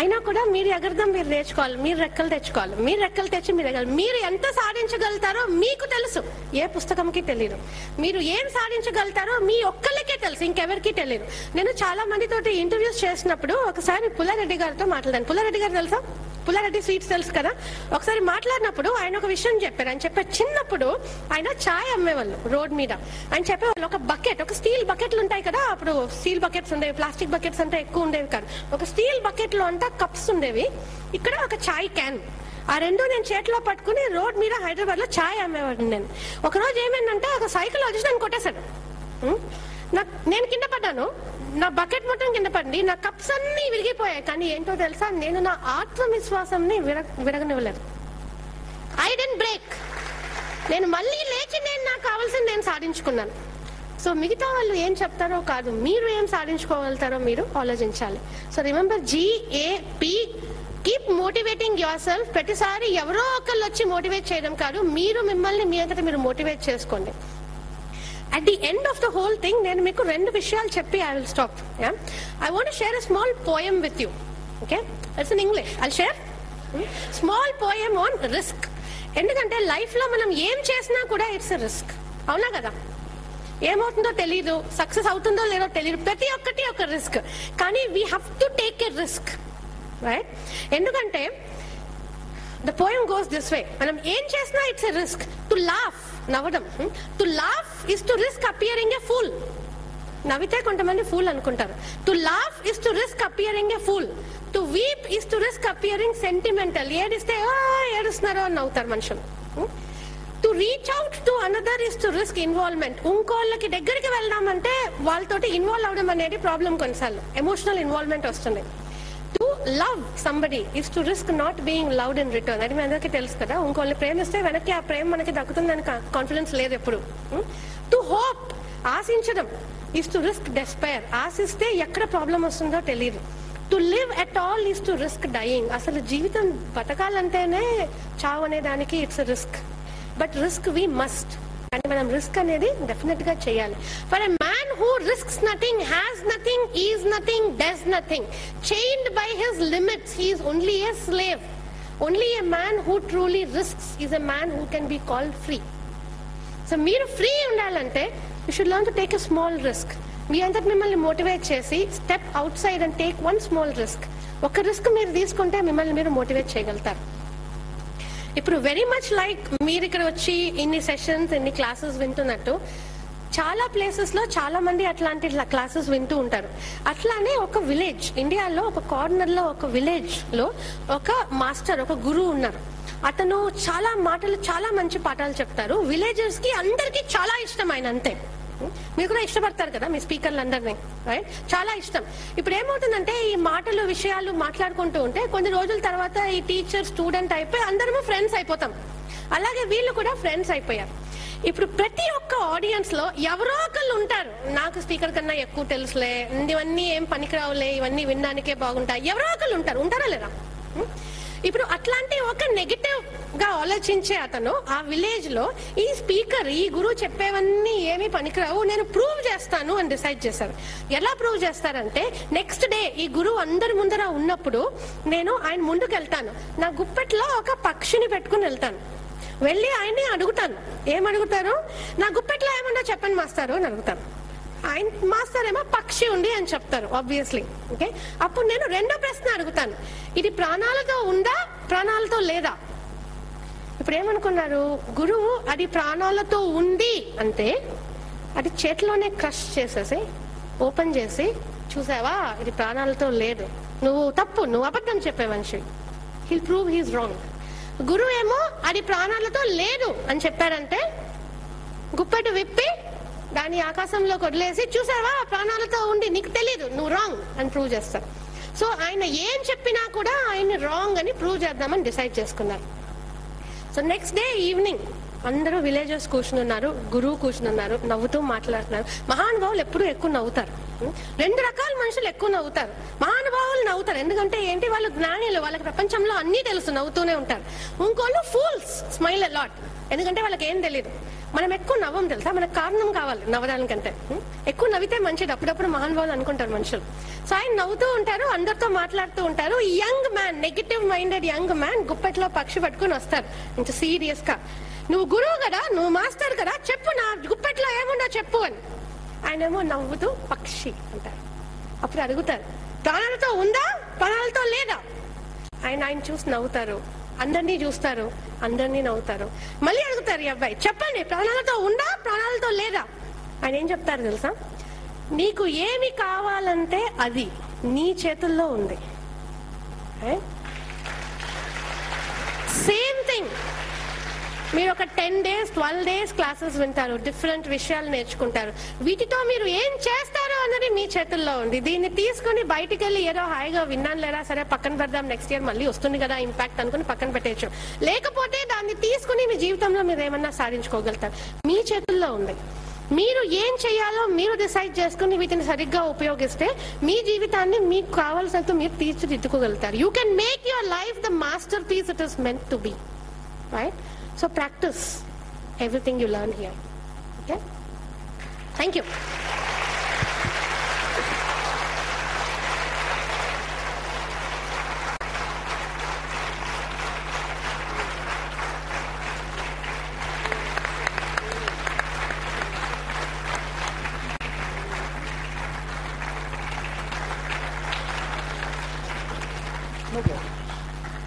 అయినా కూడా మీరు ఎగరడం మీరు నేర్చుకోవాలి, మీరు రెక్కలు తెచ్చుకోవాలి. మీరు రెక్కలు తెచ్చి మీరు ఎగరాలి. మీరు ఎంత సాధించగలుగుతారో మీకు తెలుసు, ఏ పుస్తకంకి తెలియదు. మీరు ఏం సాధించగలుగుతారో మీ ఒక్కళ్ళకే తెలుసు, ఇంకెవరికి తెలియదు. నేను చాలా మందితోటి ఇంటర్వ్యూస్ చేసినప్పుడు ఒకసారి పుల్లారెడ్డి గారితో మాట్లాడాను. పుల్లారెడ్డి గారు తెలుసా? పుల్లారెడ్డి స్వీట్స్ తెలుసు కదా? ఒకసారి మాట్లాడినప్పుడు ఆయన ఒక విషయం చెప్పారు. ఆయన చెప్పారు, చిన్నప్పుడు ఆయన చాయ్ అమ్మేవాళ్ళు రోడ్ మీద. ఆయన చెప్పేవాళ్ళు, ఒక బకెట్, ఒక స్టీల్ బకెట్లు ఉంటాయి కదా, అప్పుడు స్టీల్ బకెట్స్ ఉండేవి, ప్లాస్టిక్ బకెట్స్ అంటే ఎక్కువ ఉండేవి కాదు. ఒక స్టీల్ బకెట్ లో అంతా కప్స్ ఉండేవి, ఇక్కడ ఒక చాయ్ క్యాన్. ఆ 2 నేను చేతిలో పట్టుకుని రోడ్ మీద హైదరాబాద్ లో చాయ్ అమ్మేవాడిని నేను. ఒక రోజు ఏమైందంటే ఒక సైకిల్ వచ్చి నన్ను కొట్టేశాడు. నేను కింద పడ్డాను, నా బకెట్ మొత్తం కింద పడింది, నా కప్స్ అన్ని విరిగిపోయాయి. కానీ ఏంటో తెలుసా? నేను నా ఆత్మవిశ్వాసంని విరగనివ్వలేదు. I didn't break. నేను మళ్ళీ లేచి నేను నాకు కావాల్సింది నేను సాధించుకున్నాను. సో మిగతా వాళ్ళు ఏం చెప్తారో కాదు, మీరు ఏం సాధించుకోగలుగుతారో మీరు ఆలోచించాలి. So remember GAP, keep motivating your self. ప్రతిసారి ఎవరో ఒకళ్ళు వచ్చి మోటివేట్ చేయడం కాదు, మీరు మిమ్మల్ని మీ అంతటా మీరు మోటివేట్ చేసుకోండి. At the end of the whole thing, నేను మీకు 2 విషయాలు చెప్పి I will stop. Yeah? I want to share a small poem with you. Okay? It's in English. I'll share. Small poem on risk. ఎందుకంటే లైఫ్ లో మనం ఏం చేసినా కూడా ఇట్స్ రిస్క్, అవునా కదా? ఏమవుతుందో తెలీదు, సక్సెస్ అవుతుందో లేదో తెలియదు, ప్రతి ఒక్కటి ఒక రిస్క్. కానీ we have to take a risk, right? ఎందుకంటే the poem goes this way, మనం ఏం చేసినా it's a risk. To laugh, నవ్వడం, to laugh is to risk appearing a fool. నవ్వితే కొంతమంది ఫూల్ అనుకుంటారు. To laugh is to risk appearing a fool. To weep is to risk appearing sentimental. ఏడిస్తే ఏడుస్తున్నారో అని నవ్వుతారు మనుషులు. To reach out to another is to risk involvement. ఇంకోళ్ళకి దగ్గరికి వెళ్దామంటే వాళ్ళతోటి ఇన్వాల్వ్ అవడం అనేది ప్రాబ్లం. కొన్నిసార్లు ఎమోషనల్ ఇన్వాల్వ్మెంట్ వస్తుంది. To love somebody is to risk not being loved in return. అది మీ అందరికీ తెలుసు కదా. ఇంకోళ్ళని ప్రేమిస్తే వెనక్కి ఆ ప్రేమ మనకి దక్కుతుందని కాన్ఫిడెన్స్ లేదు ఎప్పుడు. టు హోప్, ఆశించడం is to risk despair. ఆశిస్తే ఎక్కడ ప్రాబ్లం వస్తుందో తెలియదు. To live at all is to risk dying. అసలు జీవితం బతకాలంటేనే చావు అనే దానికి it's risk. But risk we must. కానీ మనం రిస్క్ అనేది డెఫినెట్ గా చేయాలి. For a man who risks nothing, has nothing, is nothing, does nothing, chained by his limits, he is only a slave. Only a man who truly risks is a man who can be called free. So మీరు ఫ్రీ ఉండాలంటే you should learn to take a small risk. మీ అంతటి మిమ్మల్ని మోటివేట్ చేసి step out side and take one small risk. ఒక రిస్క్ మీరు తీసుకుంటే మిమ్మల్ని మీరు మోటివేట్ చేయగలుగుతారు. ఇప్పుడు వెరీ మచ్ లైక్ మీరు ఇక్కడ వచ్చి ఇన్ని సెషన్స్, ఇన్ని క్లాసెస్ వింటున్నట్టు చాలా ప్లేసెస్ లో చాలా మంది అట్లాంటి క్లాసెస్ వింటూ ఉంటారు. అట్లానే ఒక విలేజ్, ఇండియాలో ఒక కార్నర్ లో ఒక విలేజ్ లో ఒక మాస్టర్, ఒక గురువు ఉన్నారు. అతను చాలా మాటలు, చాలా మంచి పాఠాలు చెప్తారు. విలేజర్స్ కి అందరికి చాలా ఇష్టం ఆయన. అంతే, మీరు కూడా ఇష్టపడతారు కదా మీ స్పీకర్లు అందరినీ, రైట్? చాలా ఇష్టం. ఇప్పుడు ఏమవుతుందంటే ఈ మాటలు, విషయాలు మాట్లాడుకుంటూ ఉంటే కొన్ని రోజుల తర్వాత ఈ టీచర్ స్టూడెంట్ అయిపోయి అందరము ఫ్రెండ్స్ అయిపోతాం. అలాగే వీళ్ళు కూడా ఫ్రెండ్స్ అయిపోయారు. ఇప్పుడు ప్రతి ఒక్క ఆడియన్స్ లో ఎవరో ఒకళ్ళు ఉంటారు, నాకు స్పీకర్ కన్నా ఎక్కువ తెలుసులే, ఇవన్నీ ఏం పనికిరావులే, ఇవన్నీ వినడానికే బాగుంటాయి, ఎవరో ఒకళ్ళు ఉంటారు. ఉంటారా లేదా? ఇప్పుడు అట్లాంటి ఒక నెగటివ్ గా ఆలోచించే అతను ఆ విలేజ్ లో ఈ స్పీకర్, ఈ గురువు చెప్పేవన్నీ ఏమీ పనికిరావు, నేను ప్రూవ్ చేస్తాను అని డిసైడ్ చేశారు. ఎలా ప్రూవ్ చేస్తారంటే, నెక్స్ట్ డే ఈ గురువు అందరి ముందర ఉన్నప్పుడు నేను ఆయన ముందుకు వెళ్తాను, నా గుప్పెట్లో ఒక పక్షిని పెట్టుకుని వెళ్తాను. వెళ్ళి ఆయన్ని అడుగుతాను. ఏం అడుగుతారు? నా గుప్పెట్లో ఏమన్నా చెప్పండి మాస్టారు అని అడుగుతాను. ఆయన మాస్టర్ ఏమో పక్షి ఉంది అని చెప్తారు ఆబ్వియస్లీ. ఓకే, అప్పుడు నేను రెండో ప్రశ్న అడుగుతాను, ఇది ప్రాణాలతో ఉందా, ప్రాణాలతో లేదా? ఇప్పుడు ఏమనుకున్నారు గురువు? అది ప్రాణాలతో ఉంది అంటే అది చేతిలోనే క్రష్ చేసేసి ఓపెన్ చేసి, చూసావా ఇది ప్రాణాలతో లేదు, నువ్వు తప్పు, నువ్వు అబద్ధం చెప్పే మనిషి, హీల్ ప్రూవ్ హీస్ రాంగ్. గురువు ఏమో అది ప్రాణాలతో లేదు అని చెప్పారంటే గుప్పెటు విప్పి దాన్ని ఆకాశంలోకి వదిలేసి, చూసావా ప్రాణాలతో ఉండి నీకు తెలీదు, నువ్వు రాంగ్ అని ప్రూవ్ చేస్తారు. సో ఆయన ఏం చెప్పినా కూడా ఆయన రాంగ్ అని ప్రూవ్ చేద్దామని డిసైడ్ చేసుకున్నారు. సో నెక్స్ట్ డే ఈవినింగ్ అందరూ విలేజర్స్ కూర్చుని ఉన్నారు, గురువు కూర్చుని ఉన్నారు, నవ్వుతూ మాట్లాడుతున్నారు. మహానుభావులు ఎప్పుడు ఎక్కువ నవ్వుతారు. రెండు రకాల మనుషులు ఎక్కువ నవ్వుతారు. మహానుభావులు నవ్వుతారు ఎందుకంటే ఏంటి, వాళ్ళు జ్ఞానులు, వాళ్ళకి ప్రపంచంలో అన్ని తెలుసు, నవ్వుతూనే ఉంటారు. ఇంకోళ్ళు ఫూల్స్, స్మైల్ అ లాట్, ఎందుకంటే వాళ్ళకి ఏం తెలియదు. మనం ఎక్కువ నవ్వం తెలుసా, మనకు కారణం కావాలి నవ్వడానికంటే. ఎక్కువ నవ్వితే మంచిది, అప్పుడప్పుడు మహానుభావులు అనుకుంటారు మనుషులు. సో ఆయన నవ్వుతూ ఉంటారు, అందరితో మాట్లాడుతూ ఉంటారు. Young man, negative minded young man గుప్పెట్లో పక్షి పట్టుకుని వస్తారు ఇంత సీరియస్ గా. నువ్వు గురువు కదా, నువ్వు మాస్టర్ కదా, చెప్పు నా గుప్పెట్లో ఏముందో చెప్పు అని. ఆయన ఏమో నవ్వుతూ పక్షి అంటారు. అప్పుడు అడుగుతారు, ప్రాణాలతో ఉందా, ప్రాణాలతో లేదా? ఆయన చూసి నవ్వుతారు, అందరినీ చూస్తారు, అందరినీ నవ్వుతారు. మళ్ళీ అడుగుతారు ఈ అబ్బాయి, చెప్పండి ప్రాణాలతో ఉందా, ప్రాణాలతో లేదా? ఆయన ఏం చెప్తారు తెలుసా, నీకు ఏమి కావాలంటే అది నీ చేతుల్లో ఉంది. సేమ్ థింగ్, మీరు ఒక 10 days 12 days క్లాసెస్ వింటారు, డిఫరెంట్ విషయాలు నేర్చుకుంటారు. వీటితో మీరు ఏం చేస్తారో అన్నది మీ చేతుల్లో ఉంది. దీన్ని తీసుకుని బయటికి వెళ్ళి ఏదో హాయిగా విన్నాను లేదా, సరే పక్కన పెడదాం, నెక్స్ట్ ఇయర్ మళ్ళీ వస్తుంది కదా ఇంపాక్ట్ అనుకుని పక్కన పెట్టేయచ్చు. లేకపోతే దాన్ని తీసుకుని మీ జీవితంలో మీరు ఏమన్నా సాధించుకోగలుగుతారు. మీ చేతుల్లో ఉంది. మీరు ఏం చేయాలో మీరు డిసైడ్ చేసుకుని వీటిని సరిగ్గా ఉపయోగిస్తే మీ జీవితాన్ని మీకు కావాల్సినంత మీరు తీర్చిదిద్దుకోగలుగుతారు. You can make your life the masterpiece it is meant to be, right? So practice everything you learn here. Okay? Thank you.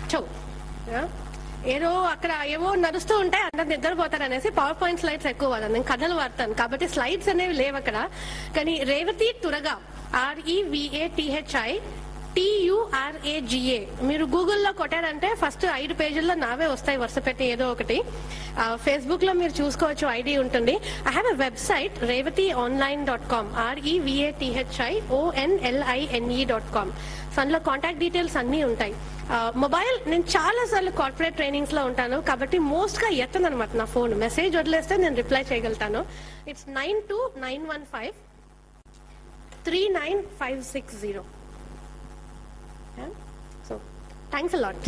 So, yeah. ఏదో అక్కడ ఏవో నడుస్తూ ఉంటాయి, అందరు నిద్రపోతారు అనేసి పవర్ పాయింట్ స్లైడ్స్ ఎక్కువ వాడాను. నేను కథలు వాడతాను కాబట్టి స్లైడ్స్ అనేవి లేవు అక్కడ. కానీ రేవతి తురగా, REVATHI TURAGA మీరు గూగుల్లో కొట్టారంటే ఫస్ట్ 5 పేజీల్లో నావే వస్తాయి వరుస పెట్టి ఏదో ఒకటి. ఫేస్బుక్ లో మీరు చూసుకోవచ్చు, ఐడి ఉంటుంది. I have a website revatiionline.com, REVATHIONLINE.com. So అందులో కాంటాక్ట్ డీటెయిల్స్ అన్నీ ఉంటాయి. మొబైల్ నేను చాలా సార్లు కార్పొరేట్ ట్రైనింగ్స్ లో ఉంటాను కాబట్టి మోస్ట్ గా ఎత్తను అనమాట నా ఫోన్. మెసేజ్ వదిలేస్తే నేను రిప్లై చేయగలుగుతాను. It's 9291539560. So thanks a lot.